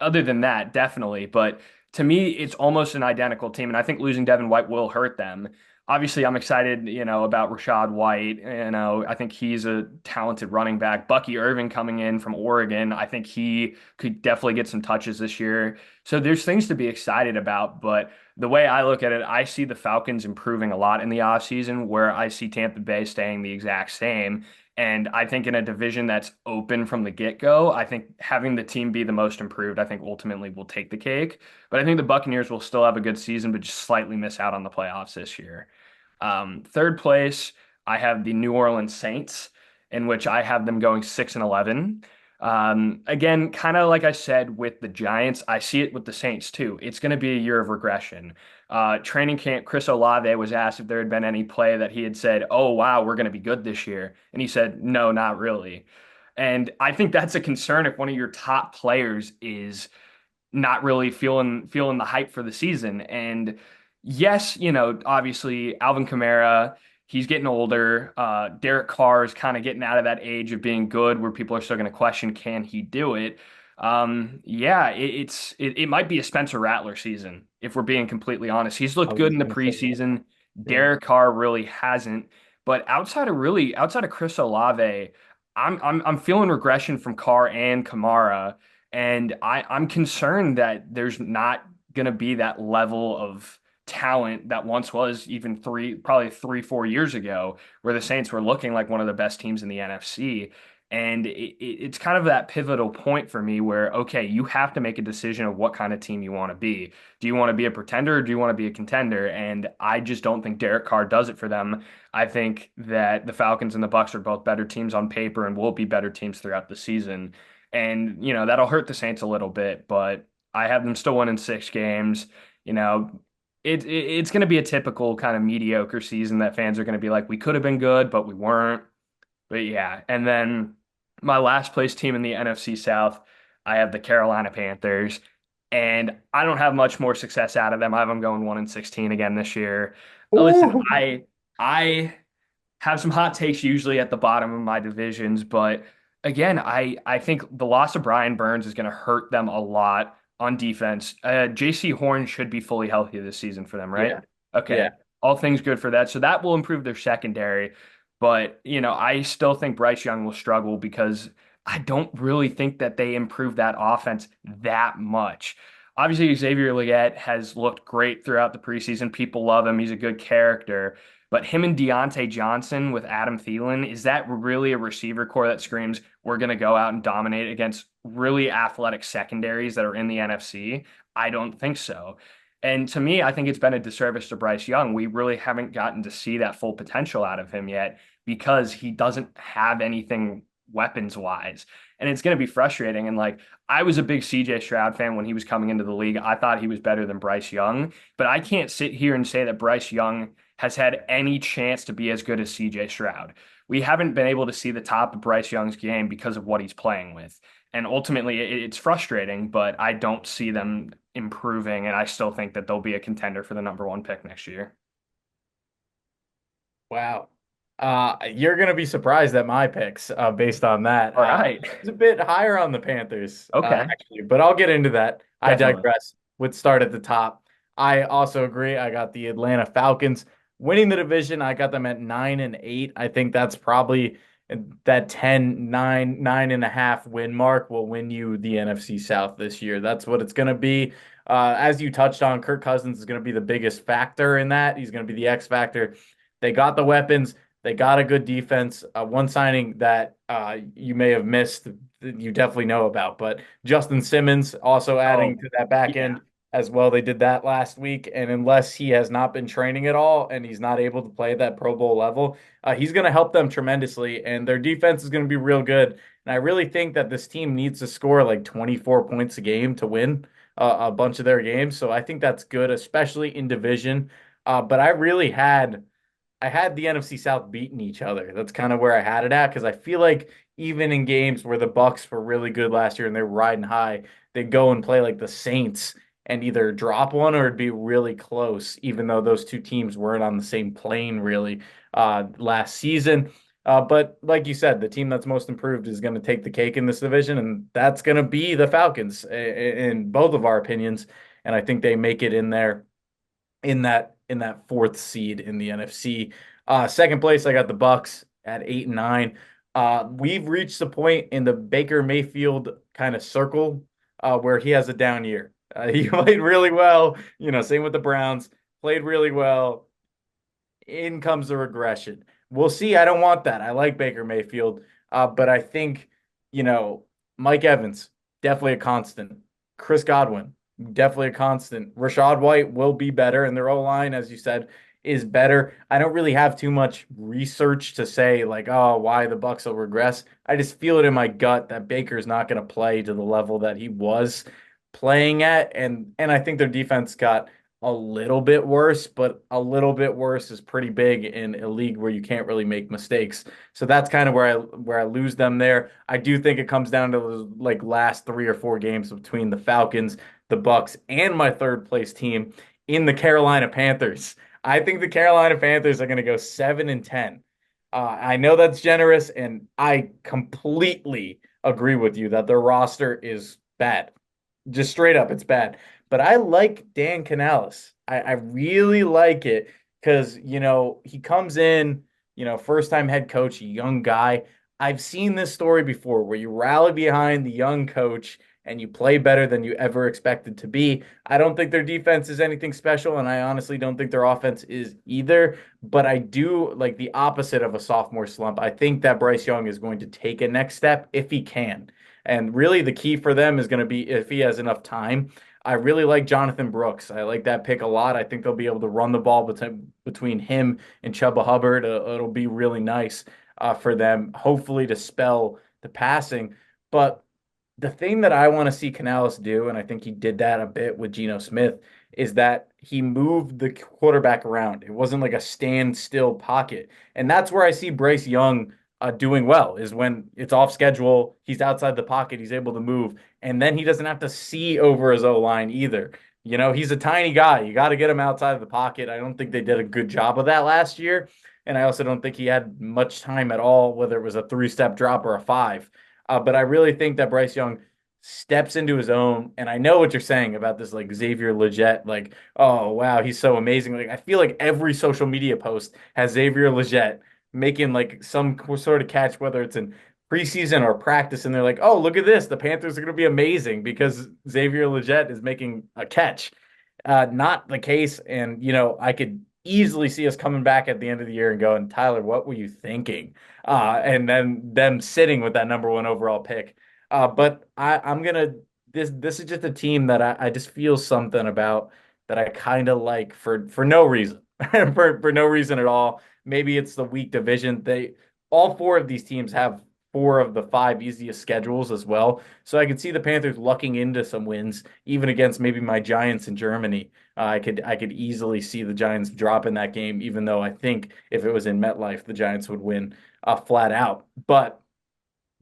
Other than that, definitely. But to me, it's almost an identical team, and I think losing Devin White will hurt them. Obviously, I'm excited, about Rashad White. I think he's a talented running back. Bucky Irving coming in from Oregon, I think he could definitely get some touches this year. So there's things to be excited about. But the way I look at it, I see the Falcons improving a lot in the offseason, where I see Tampa Bay staying the exact same. And I think in a division that's open from the get-go, I think having the team be the most improved, I think ultimately will take the cake. But I think the Buccaneers will still have a good season, but just slightly miss out on the playoffs this year. Third place, I have the New Orleans Saints, in which I have them going 6-11. Again, kind of like I said with the Giants, I see it with the Saints too. It's going to be a year of regression. Training camp, Chris Olave was asked if there had been any play that he had said, "Oh wow, we're going to be good this year," and he said, "No, not really." And I think that's a concern if one of your top players is not really feeling the hype for the season. And yes, obviously Alvin Kamara, he's getting older. Derek Carr is kind of getting out of that age of being good where people are still going to question, can he do it? Yeah, it might be a Spencer Rattler season if we're being completely honest. He's I looked was good in just the gonna say that. preseason. Yeah. Derek Carr really hasn't. But outside of Chris Olave, I'm feeling regression from Carr and Kamara. And I'm concerned that there's not going to be that level of talent that once was even probably 3, 4 years ago, where the Saints were looking like one of the best teams in the NFC. And it's kind of that pivotal point for me where, okay, you have to make a decision of what kind of team you want to be. Do you want to be a pretender or do you want to be a contender? And I just don't think Derek Carr does it for them. I think that the Falcons and the Bucks are both better teams on paper and will be better teams throughout the season. And, that'll hurt the Saints a little bit, but I have them still winning 6 games. You know, it's going to be a typical kind of mediocre season that fans are going to be like, we could have been good, but we weren't. But yeah. And then my last place team in the NFC South, I have the Carolina Panthers. And I don't have much more success out of them. I have them going 1-16 again this year. Listen, Ooh. I have some hot takes usually at the bottom of my divisions, but again, I think the loss of Brian Burns is going to hurt them a lot on defense. JC Horn should be fully healthy this season for them, right? Yeah. Okay. Yeah. All things good for that. So that will improve their secondary. But, I still think Bryce Young will struggle because I don't really think that they improve that offense that much. Obviously, Xavier Legette has looked great throughout the preseason. People love him. He's a good character. But him and Deontay Johnson with Adam Thielen, is that really a receiver core that screams we're going to go out and dominate against really athletic secondaries that are in the NFC? I don't think so. And to me, I think it's been a disservice to Bryce Young. We really haven't gotten to see that full potential out of him yet because he doesn't have anything weapons wise. And it's going to be frustrating. And like, I was a big CJ Stroud fan when he was coming into the league. I thought he was better than Bryce Young, but I can't sit here and say that Bryce Young has had any chance to be as good as CJ Stroud. We haven't been able to see the top of Bryce Young's game because of what he's playing with. And ultimately, it's frustrating, but I don't see them improving. And I still think that they'll be a contender for the number one pick next year. Wow. You're gonna be surprised at my picks based on that. All right. It's a bit higher on the Panthers, Okay. actually, but I'll get into that. I Definitely. digress. Would start at the top. I also agree. I got the Atlanta Falcons winning the division. I got them at 9-8. I think that's probably that 10-9.5 win mark will win you the NFC South this year. That's what it's gonna be. As you touched on, Kirk Cousins is going to be the biggest factor in that. He's going to be the X factor. They got the weapons. They got a good defense. One signing that you may have missed, you definitely know about, but Justin Simmons also Oh, adding to that back yeah. end as well. They did that last week. And unless he has not been training at all and he's not able to play at that Pro Bowl level, he's going to help them tremendously. And their defense is going to be real good. And I really think that this team needs to score like 24 points a game to win a bunch of their games. So I think that's good, especially in division. But I had the NFC South beating each other. That's kind of where I had it at because I feel like even in games where the Bucks were really good last year and they were riding high, they go and play like the Saints and either drop one or it'd be really close, even though those two teams weren't on the same plane really last season. But like you said, the team that's most improved is going to take the cake in this division, and that's going to be the Falcons in both of our opinions. And I think they make it in there in that fourth seed in the NFC. Second place, I got the Bucks at 8-9. We've reached the point in the Baker Mayfield kind of circle where he has a down year. He played really well, same with the Browns, played really well. In comes the regression. We'll see. I don't want that. I like Baker Mayfield, but I think, you know, Mike Evans, definitely a constant. Chris Godwin, definitely a constant. Rashad White will be better, and their O line, as you said, is better. I don't really have too much research to say, like, oh, why the Bucks will regress. I just feel it in my gut that Baker's not going to play to the level that he was playing at, and I think their defense got a little bit worse, but a little bit worse is pretty big in a league where you can't really make mistakes. So that's kind of where I lose them there. I do think it comes down to the like last 3 or 4 games between the Falcons, the Bucks, and my third place team in the Carolina Panthers. I think the Carolina Panthers are going to go 7-10. I know that's generous, and I completely agree with you that their roster is bad. Just straight up, it's bad. But I like Dan Canales. I really like it because, he comes in, first time head coach, a young guy. I've seen this story before where you rally behind the young coach and you play better than you ever expected to be. I don't think their defense is anything special, and I honestly don't think their offense is either. But I do like the opposite of a sophomore slump. I think that Bryce Young is going to take a next step if he can. And really, the key for them is going to be if he has enough time. I really like Jonathan Brooks. I like that pick a lot. I think they'll be able to run the ball between him and Chuba Hubbard. It'll be really nice for them, hopefully, to spell the passing. But the thing that I want to see Canales do, and I think he did that a bit with Geno Smith, is that he moved the quarterback around. It wasn't like a standstill pocket. And that's where I see Bryce Young doing well, is when it's off schedule, he's outside the pocket, he's able to move, and then he doesn't have to see over his O line either. He's a tiny guy. You got to get him outside of the pocket. I don't think they did a good job of that last year. And I also don't think he had much time at all, whether it was a 3-step drop or a five. But I really think that Bryce Young steps into his own. And I know what you're saying about this, like Xavier Legette, like, oh wow, he's so amazing. Like I feel like every social media post has Xavier Legette making like some sort of catch, whether it's in preseason or practice, and they're like, oh, look at this, the Panthers are going to be amazing because Xavier Legette is making a catch. Not the case, and I could easily see us coming back at the end of the year and going, Tyler, what were you thinking? And then them sitting with that number one overall pick. But I'm gonna this is just a team that I just feel something about that I kind of like for no reason. For no reason at all. Maybe it's the weak division. They all four of these teams have four of the five easiest schedules as well. So I could see the Panthers lucking into some wins, even against maybe my Giants in Germany. I could easily see the Giants drop in that game, even though I think if it was in MetLife, the Giants would win flat out. But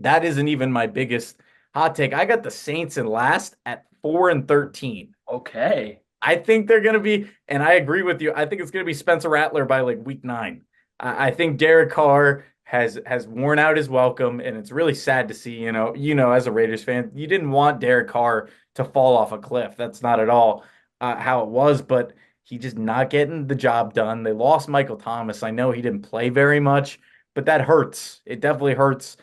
that isn't even my biggest hot take. I got the Saints in last at 4-13. Okay. I think they're going to be, and I agree with you. I think it's going to be Spencer Rattler by like week 9. I think Derek Carr has worn out his welcome, and it's really sad to see. As a Raiders fan, you didn't want Derek Carr to fall off a cliff. That's not at all how it was, but he just not getting the job done. They lost Michael Thomas. I know he didn't play very much, but that hurts. It definitely hurts.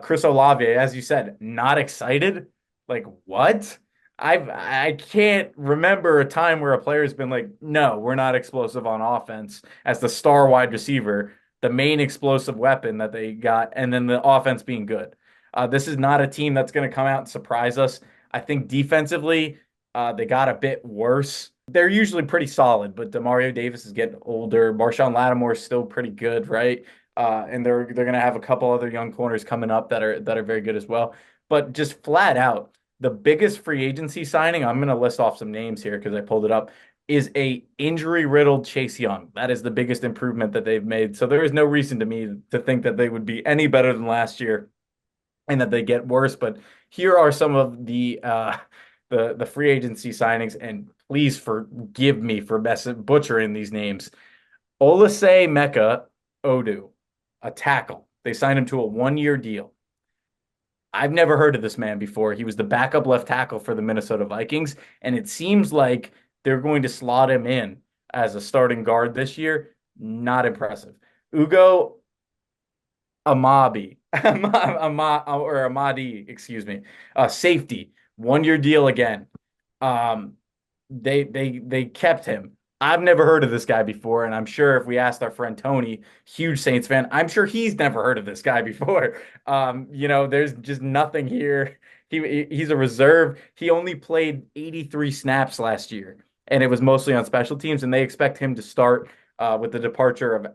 Chris Olave, as you said, not excited. Like what? I can't remember a time where a player's been like, no, we're not explosive on offense as the star wide receiver, the main explosive weapon that they got, and then the offense being good. This is not a team that's going to come out and surprise us. I think defensively, they got a bit worse. They're usually pretty solid, but Demario Davis is getting older. Marshawn Lattimore is still pretty good, right? And they're going to have a couple other young corners coming up that are very good as well. But just flat out the biggest free agency signing, I'm going to list off some names here because I pulled it up, is a injury-riddled Chase Young. That is the biggest improvement that they've made. So there is no reason to me to think that they would be any better than last year and that they get worse. But here are some of the free agency signings, and please forgive me for butchering these names. Olasey Mecca Odu, a tackle. They signed him to a 1-year deal. I've never heard of this man before. He was the backup left tackle for the Minnesota Vikings, and it seems like they're going to slot him in as a starting guard this year. Not impressive. Ugo Amabi, or Amadi, excuse me, safety, 1-year deal again. Um, they kept him. I've never heard of this guy before, and I'm sure if we asked our friend Tony, huge Saints fan, I'm sure he's never heard of this guy before. There's just nothing here. He's a reserve. He only played 83 snaps last year, and it was mostly on special teams, and they expect him to start with the departure of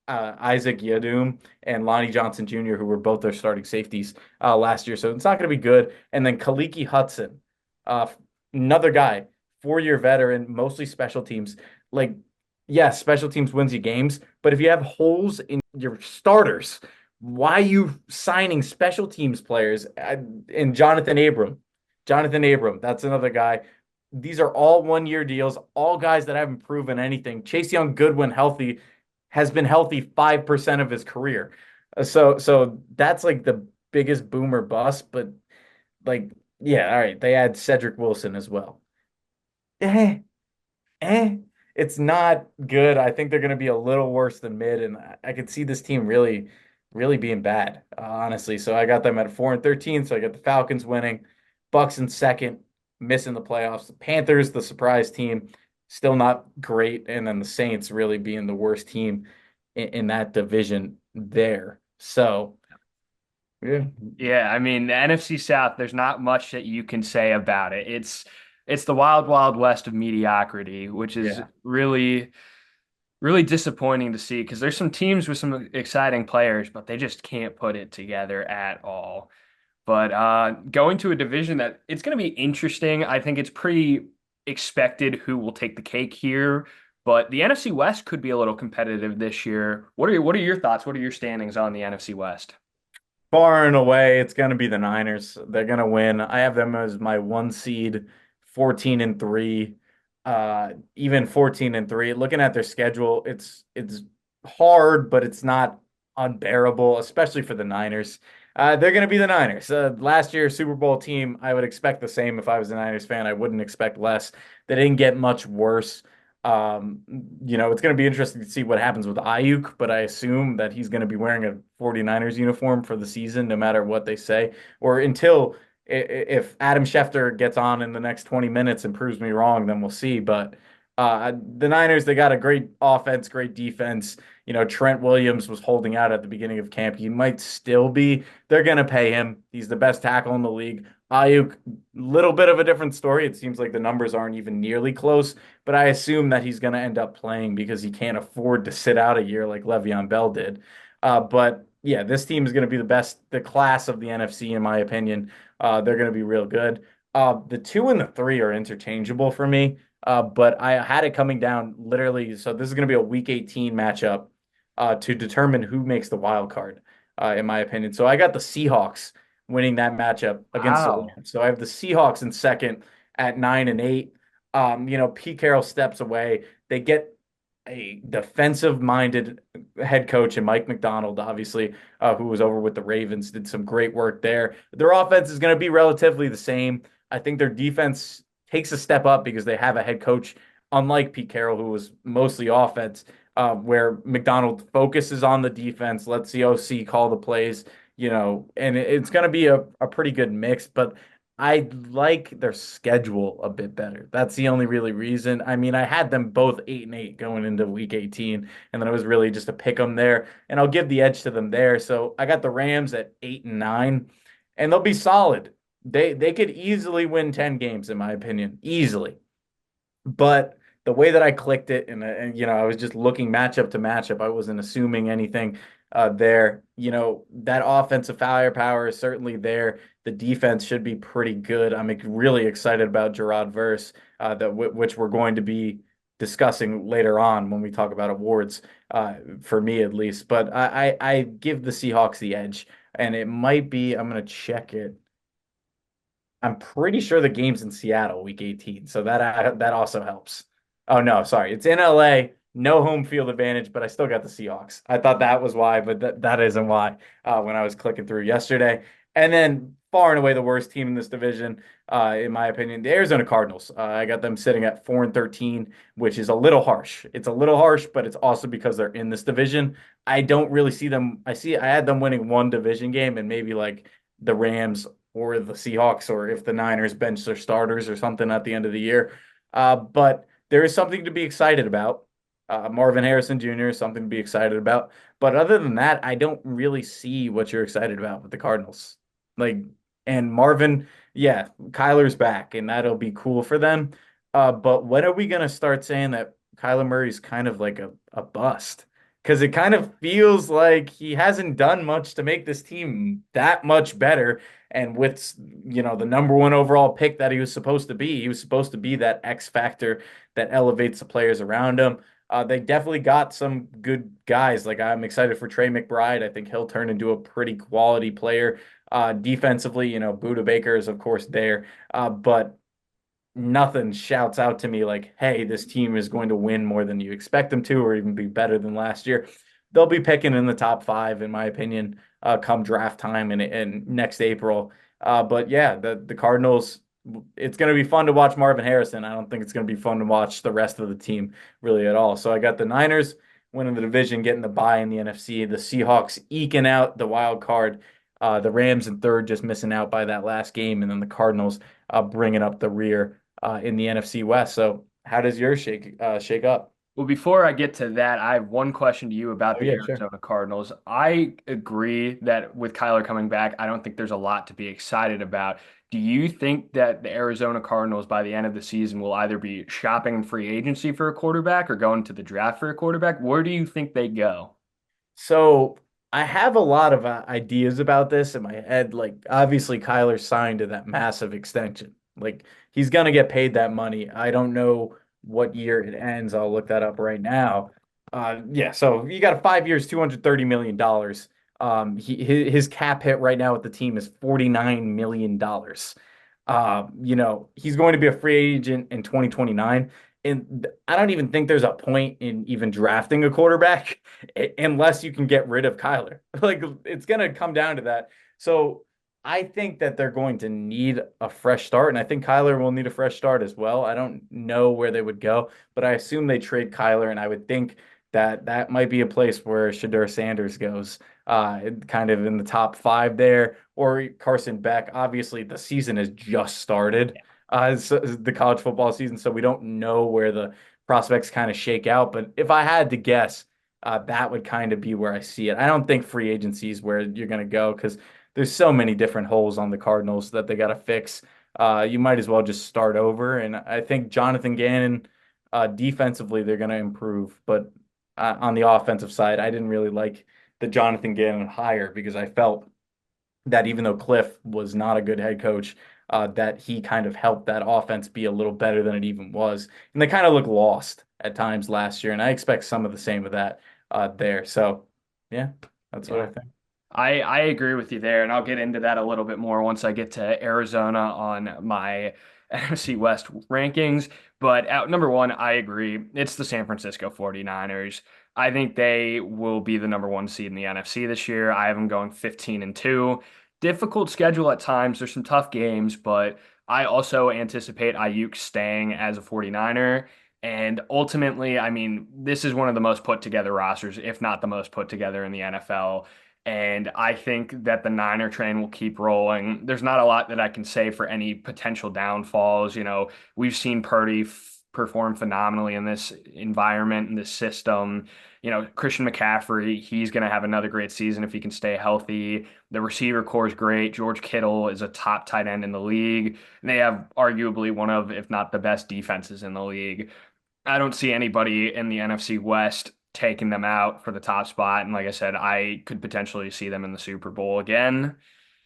Isaac Yadum and Lonnie Johnson Jr., who were both their starting safeties last year. So it's not going to be good. And then Kaliki Hudson, uh, another guy, 4-year veteran, mostly special teams. Like, yes, special teams wins you games, but if you have holes in your starters, why are you signing special teams players? And Jonathan Abram, that's another guy. These are all 1-year deals, all guys that haven't proven anything. Chase Young, good when healthy, has been healthy 5% of his career. So that's like the biggest boomer bust. But like, yeah, all right, they add Cedric Wilson as well. Eh, eh, it's not good. I think they're going to be a little worse than mid, and I could see this team really, really being bad, honestly. So I got them at 4-13. So I got the Falcons winning, Bucks in second, missing the playoffs. The Panthers, the surprise team, still not great, and then the Saints really being the worst team in that division there. So yeah, Yeah, I mean, the NFC South, there's not much that you can say about it. It's the wild, wild west of mediocrity, which is yeah. really, really disappointing to see because there's some teams with some exciting players, but they just can't put it together at all. But going to a division that it's going to be interesting. I think it's pretty expected who will take the cake here. But the NFC West could be a little competitive this year. What are your thoughts? What are your standings on the NFC West? Far and away, it's going to be the Niners. They're going to win. I have them as my 1 seed, 14-3, even 14-3. Looking at their schedule, it's hard, but it's not unbearable, especially for the Niners. They're going to be the Niners. Last year's Super Bowl team, I would expect the same if I was a Niners fan. I wouldn't expect less. They didn't get much worse. Um, it's going to be interesting to see what happens with Ayuk, but I assume that he's going to be wearing a 49ers uniform for the season, no matter what they say, or until if Adam Schefter gets on in the next 20 minutes and proves me wrong, then we'll see. But the Niners, they got a great offense, great defense. Trent Williams was holding out at the beginning of camp. He might still be. They're going to pay him. He's the best tackle in the league. Ayuk, little bit of a different story. It seems like the numbers aren't even nearly close, but I assume that he's going to end up playing because he can't afford to sit out a year like Le'Veon Bell did. But yeah, this team is going to be the class of the NFC, in my opinion. They're going to be real good. The two and the three are interchangeable for me. But I had it coming down literally. So this is going to be a week 18 matchup to determine who makes the wild card, in my opinion. So I got the Seahawks winning that matchup against the Wow. Rams. So I have the Seahawks in second at 9-8. Pete Carroll steps away. They get a defensive-minded head coach and Mike McDonald, obviously, who was over with the Ravens, did some great work there. Their offense is going to be relatively the same. I think their defense takes a step up because they have a head coach, unlike Pete Carroll, who was mostly offense, where McDonald focuses on the defense, lets the OC call the plays, and it's going to be a pretty good mix. But I like their schedule a bit better. That's the only really reason. I mean, I had them both 8-8 going into week 18, and then it was really just to pick them there. And I'll give the edge to them there. So I got the Rams at 8-9, and they'll be solid. They could easily win 10 games, in my opinion. Easily. But the way that I clicked it, and I was just looking matchup to matchup. I wasn't assuming anything there. That offensive firepower is certainly there. The defense should be pretty good. I'm really excited about Gerard Verse, which we're going to be discussing later on when we talk about awards, for me at least. But I give the Seahawks the edge, and it might be. I'm going to check it. I'm pretty sure the game's in Seattle, week 18. So that also helps. Oh no, sorry. It's in LA. No home field advantage, but I still got the Seahawks. I thought that was why, but that isn't why, when I was clicking through yesterday. And then far and away the worst team in this division, in my opinion, the Arizona Cardinals. I got them sitting at 4-13, which is a little harsh. It's a little harsh, but it's also because they're in this division. I don't really see them. I had them winning one division game and maybe like the Rams or the Seahawks, or if the Niners bench their starters or something at the end of the year. But there is something to be excited about. Marvin Harrison Jr. is something to be excited about. But other than that, I don't really see what you're excited about with the Cardinals. Like, and Marvin, yeah, Kyler's back, and that'll be cool for them. But when are we going to start saying that Kyler Murray's kind of like a bust? Because it kind of feels like he hasn't done much to make this team that much better. And with, the number one overall pick that he was supposed to be that X factor that elevates the players around him. They definitely got some good guys. Like, I'm excited for Trey McBride. I think he'll turn into a pretty quality player. Defensively, Buda Baker is of course there, but nothing shouts out to me like, hey, this team is going to win more than you expect them to, or even be better than last year. They'll be picking in the top five, in my opinion, come draft time in next April. But yeah, the Cardinals, it's going to be fun to watch Marvin Harrison. I don't think it's going to be fun to watch the rest of the team really at all. So I got the Niners winning the division, getting the bye in the NFC, the Seahawks eking out the wild card, the Rams in third, just missing out by that last game, and then the Cardinals bringing up the rear in the NFC West. So how does yours shake up? Well, before I get to that, I have one question to you about Oh the yeah, sure. Arizona Cardinals. I agree that with Kyler coming back, I don't think there's a lot to be excited about. Do you think that the Arizona Cardinals by the end of the season will either be shopping in free agency for a quarterback or going to the draft for a quarterback? Where do you think they go? So I have a lot of ideas about this in my head. Like, obviously, Kyler signed to that massive extension. Like, he's gonna get paid that money. I don't know what year it ends. I'll look that up right now. Yeah, so you got 5 years, $230 million. His cap hit right now with the team is $49 million. He's going to be a free agent in 2029. And I don't even think there's a point in even drafting a quarterback unless you can get rid of Kyler. Like, it's going to come down to that. So I think that they're going to need a fresh start, and I think Kyler will need a fresh start as well. I don't know where they would go, but I assume they trade Kyler, and I would think that that might be a place where Shedeur Sanders goes, kind of in the top five there, or Carson Beck. Obviously, the season has just started, the college football season, so we don't know where the prospects kind of shake out. But if I had to guess, that would kind of be where I see it. I don't think free agency is where you're going to go because there's so many different holes on the Cardinals that they got to fix. You might as well just start over. And I think Jonathan Gannon, defensively, they're going to improve. But on the offensive side, I didn't really like the Jonathan Gannon hire because I felt that even though Cliff was not a good head coach, that he kind of helped that offense be a little better than it even was. And they kind of looked lost at times last year. And I expect some of the same of that there. So, yeah, that's what I Yeah. think. I agree with you there, and I'll get into that a little bit more once I get to Arizona on my NFC West rankings. But at number one, I agree. It's the San Francisco 49ers. I think they will be the number one seed in the NFC this year. I have them going 15-2. Difficult schedule at times. There's some tough games, but I also anticipate Ayuk staying as a 49er. And ultimately, I mean, this is one of the most put together rosters, if not the most put together in the NFL. And I think that the Niner train will keep rolling. There's not a lot that I can say for any potential downfalls. We've seen Purdy perform phenomenally in this environment, in this system. Christian McCaffrey, he's going to have another great season if he can stay healthy. The receiver core is great. George Kittle is a top tight end in the league. And they have arguably one of, if not the best defenses in the league. I don't see anybody in the NFC West taking them out for the top spot. And like I said, I could potentially see them in the Super Bowl again.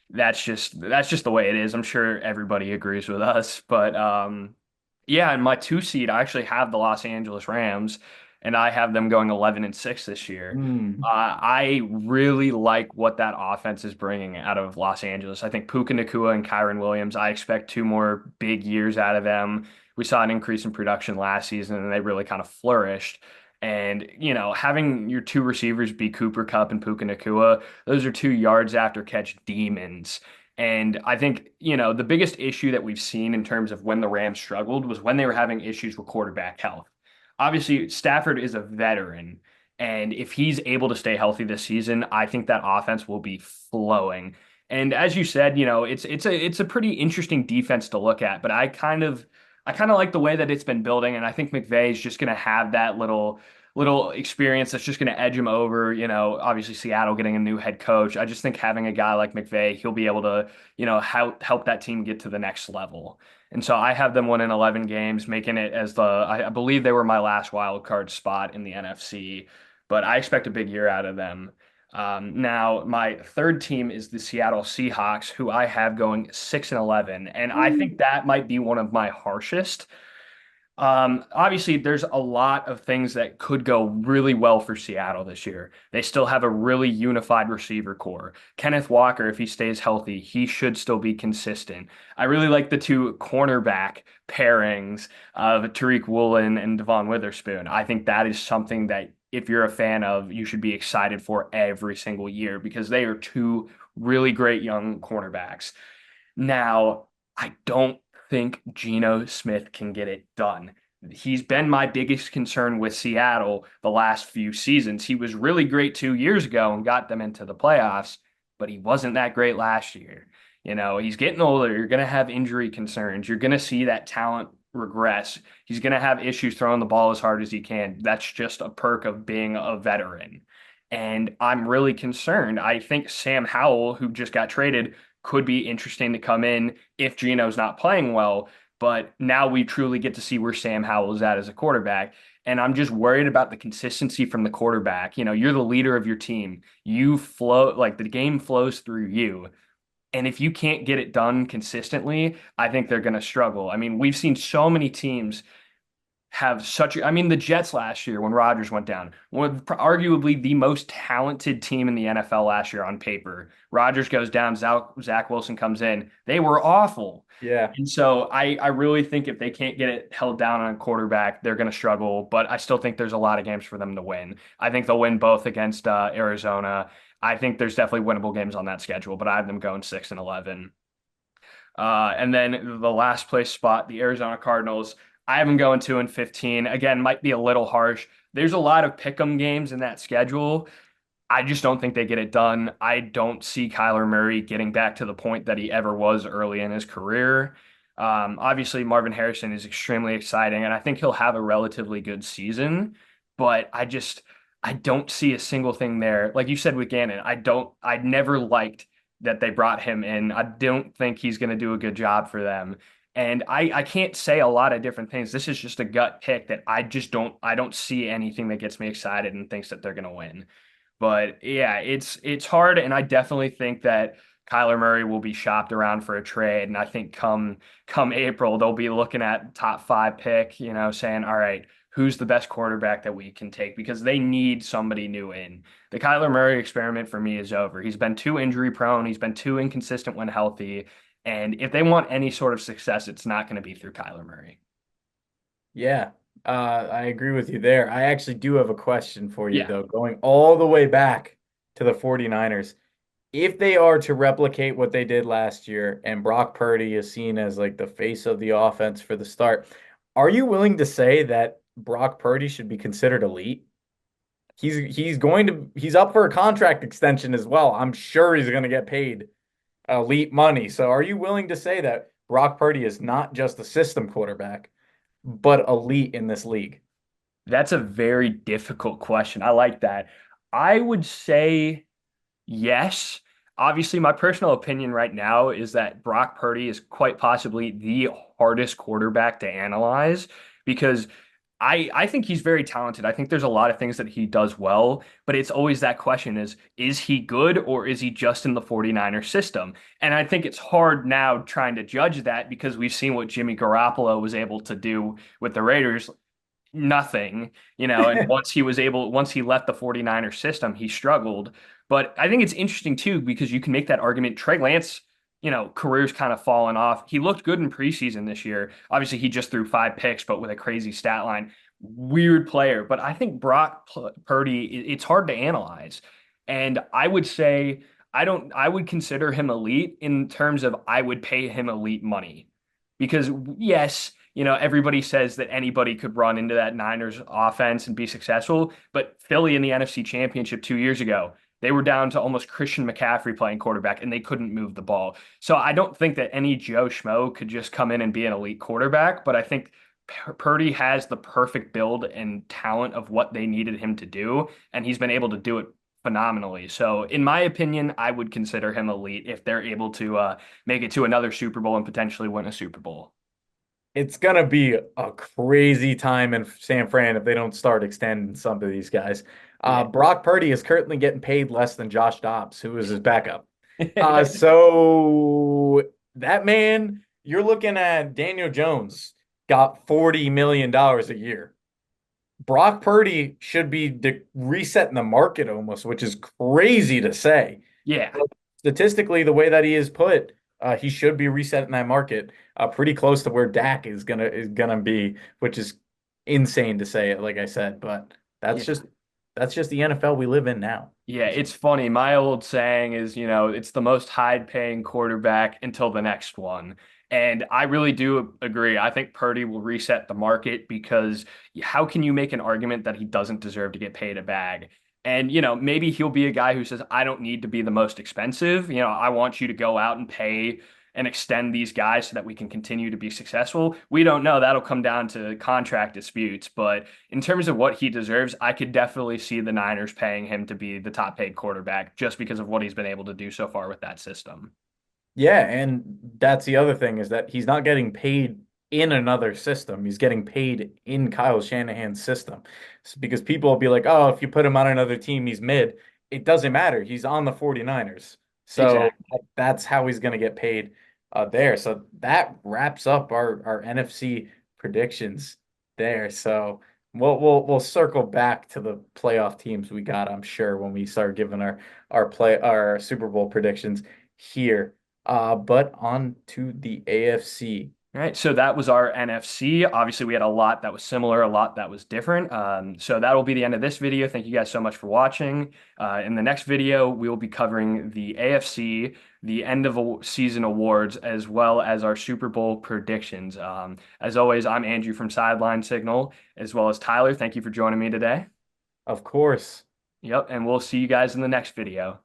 That's just the way it is. I'm sure everybody agrees with us. But yeah, in my two seed, I actually have the Los Angeles Rams, and I have them going 11-6 this year. Hmm. I really like what that offense is bringing out of Los Angeles. I think Puka Nacua and Kyron Williams, I expect two more big years out of them. We saw an increase in production last season, and they really kind of flourished. And, having your two receivers be Cooper Kupp and Puka Nacua, those are two yards after catch demons. And I think, the biggest issue that we've seen in terms of when the Rams struggled was when they were having issues with quarterback health. Obviously, Stafford is a veteran, and if he's able to stay healthy this season, I think that offense will be flowing. And as you said, it's a pretty interesting defense to look at, but I kind of like the way that it's been building, and I think McVay is just going to have that little experience that's just going to edge him over. Obviously Seattle getting a new head coach. I just think having a guy like McVay, he'll be able to, help that team get to the next level. And so I have them winning 11 games, making it as I believe they were my last wild card spot in the NFC, but I expect a big year out of them. Now, my third team is the Seattle Seahawks, who I have going 6-11, and I think that might be one of my harshest. Obviously, there's a lot of things that could go really well for Seattle this year. They still have a really unified receiver core. Kenneth Walker, if he stays healthy, he should still be consistent. I really like the two cornerback pairings of Tariq Woolen and Devon Witherspoon. I think that is something that if you're a fan of, you should be excited for every single year because they are two really great young cornerbacks. Now, I don't think Geno Smith can get it done. He's been my biggest concern with Seattle the last few seasons. He was really great 2 years ago and got them into the playoffs, but he wasn't that great last year. He's getting older. You're going to have injury concerns. You're going to see that talent regress. He's going to have issues throwing the ball as hard as he can. That's just a perk of being a veteran. And I'm really concerned. I think Sam Howell, who just got traded, could be interesting to come in if Geno's not playing well. But now we truly get to see where Sam Howell is at as a quarterback. And I'm just worried about the consistency from the quarterback. You're the leader of your team. You flow, like the game flows through you. And if you can't get it done consistently, I think they're going to struggle. I mean, we've seen so many teams have I mean, the Jets last year when Rodgers went down, one of arguably the most talented team in the NFL last year on paper. Rodgers goes down, Zach Wilson comes in. They were awful. Yeah. And so I really think if they can't get it held down on a quarterback, they're going to struggle. But I still think there's a lot of games for them to win. I think they'll win both against Arizona. I think there's definitely winnable games on that schedule, but I have them going 6-11. And then the last place spot, the Arizona Cardinals. I have them going 2-15. Again, might be a little harsh. There's a lot of pick'em games in that schedule. I just don't think they get it done. I don't see Kyler Murray getting back to the point that he ever was early in his career. Obviously, Marvin Harrison is extremely exciting, and I think he'll have a relatively good season. But I don't see a single thing there. Like you said with Gannon, I never liked that they brought him in. I don't think he's going to do a good job for them. And I can't say a lot of different things. This is just a gut pick that I don't see anything that gets me excited and thinks that they're going to win. But yeah, it's hard, and I definitely think that Kyler Murray will be shopped around for a trade. And I think come April, they'll be looking at top five pick, saying, all right, who's the best quarterback that we can take? Because they need somebody new in. The Kyler Murray experiment for me is over. He's been too injury prone, he's been too inconsistent when healthy. And if they want any sort of success, it's not going to be through Kyler Murray. Yeah, I agree with you there. I actually do have a question for you, Yeah. though, going all the way back to the 49ers. If they are to replicate what they did last year and Brock Purdy is seen as like the face of the offense for the start, are you willing to say that Brock Purdy should be considered elite? He's up for a contract extension as well. I'm sure he's going to get paid elite money. So are you willing to say that Brock Purdy is not just a system quarterback, but elite in this league? That's a very difficult question. I like that. I would say yes. Obviously, my personal opinion right now is that Brock Purdy is quite possibly the hardest quarterback to analyze because I think he's very talented. I think there's a lot of things that he does well, but it's always that question is he good or is he just in the 49er system? And I think it's hard now trying to judge that because we've seen what Jimmy Garoppolo was able to do with the Raiders nothing, and once he left the 49er system, he struggled. But I think it's interesting too, because you can make that argument. Trey Lance, career's kind of fallen off. He looked good in preseason this year. Obviously, he just threw 5 picks, but with a crazy stat line. Weird player. But I think Purdy, it's hard to analyze. And I would say I would consider him elite in terms of I would pay him elite money. Because yes, everybody says that anybody could run into that Niners offense and be successful. But Philly in the NFC Championship 2 years ago, they were down to almost Christian McCaffrey playing quarterback and they couldn't move the ball. So I don't think that any Joe Schmo could just come in and be an elite quarterback. But I think Purdy has the perfect build and talent of what they needed him to do. And he's been able to do it phenomenally. So, in my opinion, I would consider him elite if they're able to make it to another Super Bowl and potentially win a Super Bowl. It's gonna be a crazy time in San Fran if they don't start extending some of these guys. Yeah. Brock Purdy is currently getting paid less than Josh Dobbs, who is his backup. So that man, you're looking at Daniel Jones got $40 million a year. Brock Purdy should be resetting the market almost, which is crazy to say. Yeah. But statistically, the way that he is put, he should be resetting that market pretty close to where Dak is gonna be, which is insane to say it, like I said. But that's Yeah. just that's just the NFL we live in now. Yeah, it's funny. My old saying is, it's the most high-paying quarterback until the next one. And I really do agree. I think Purdy will reset the market because how can you make an argument that he doesn't deserve to get paid a bag? And, maybe he'll be a guy who says, I don't need to be the most expensive. I want you to go out and pay and extend these guys so that we can continue to be successful. We don't know. That'll come down to contract disputes. But in terms of what he deserves, I could definitely see the Niners paying him to be the top paid quarterback just because of what he's been able to do so far with that system. Yeah, and that's the other thing is that he's not getting paid in another system. He's getting paid in Kyle Shanahan's system. Because people will be like, oh, if you put him on another team, he's mid. It doesn't matter. He's on the 49ers. So Exactly. that's how he's going to get paid there. So that wraps up our NFC predictions there. So we'll circle back to the playoff teams we got, I'm sure, when we start giving our Super Bowl predictions here. But on to the AFC. All right, so that was our NFC. Obviously, we had a lot that was similar, a lot that was different. So that will be the end of this video. Thank you guys so much for watching. In the next video, we will be covering the AFC, the end of season awards, as well as our Super Bowl predictions. As always, I'm Andrew from Sideline Signal, as well as Tyler. Thank you for joining me today. Of course. Yep, and we'll see you guys in the next video.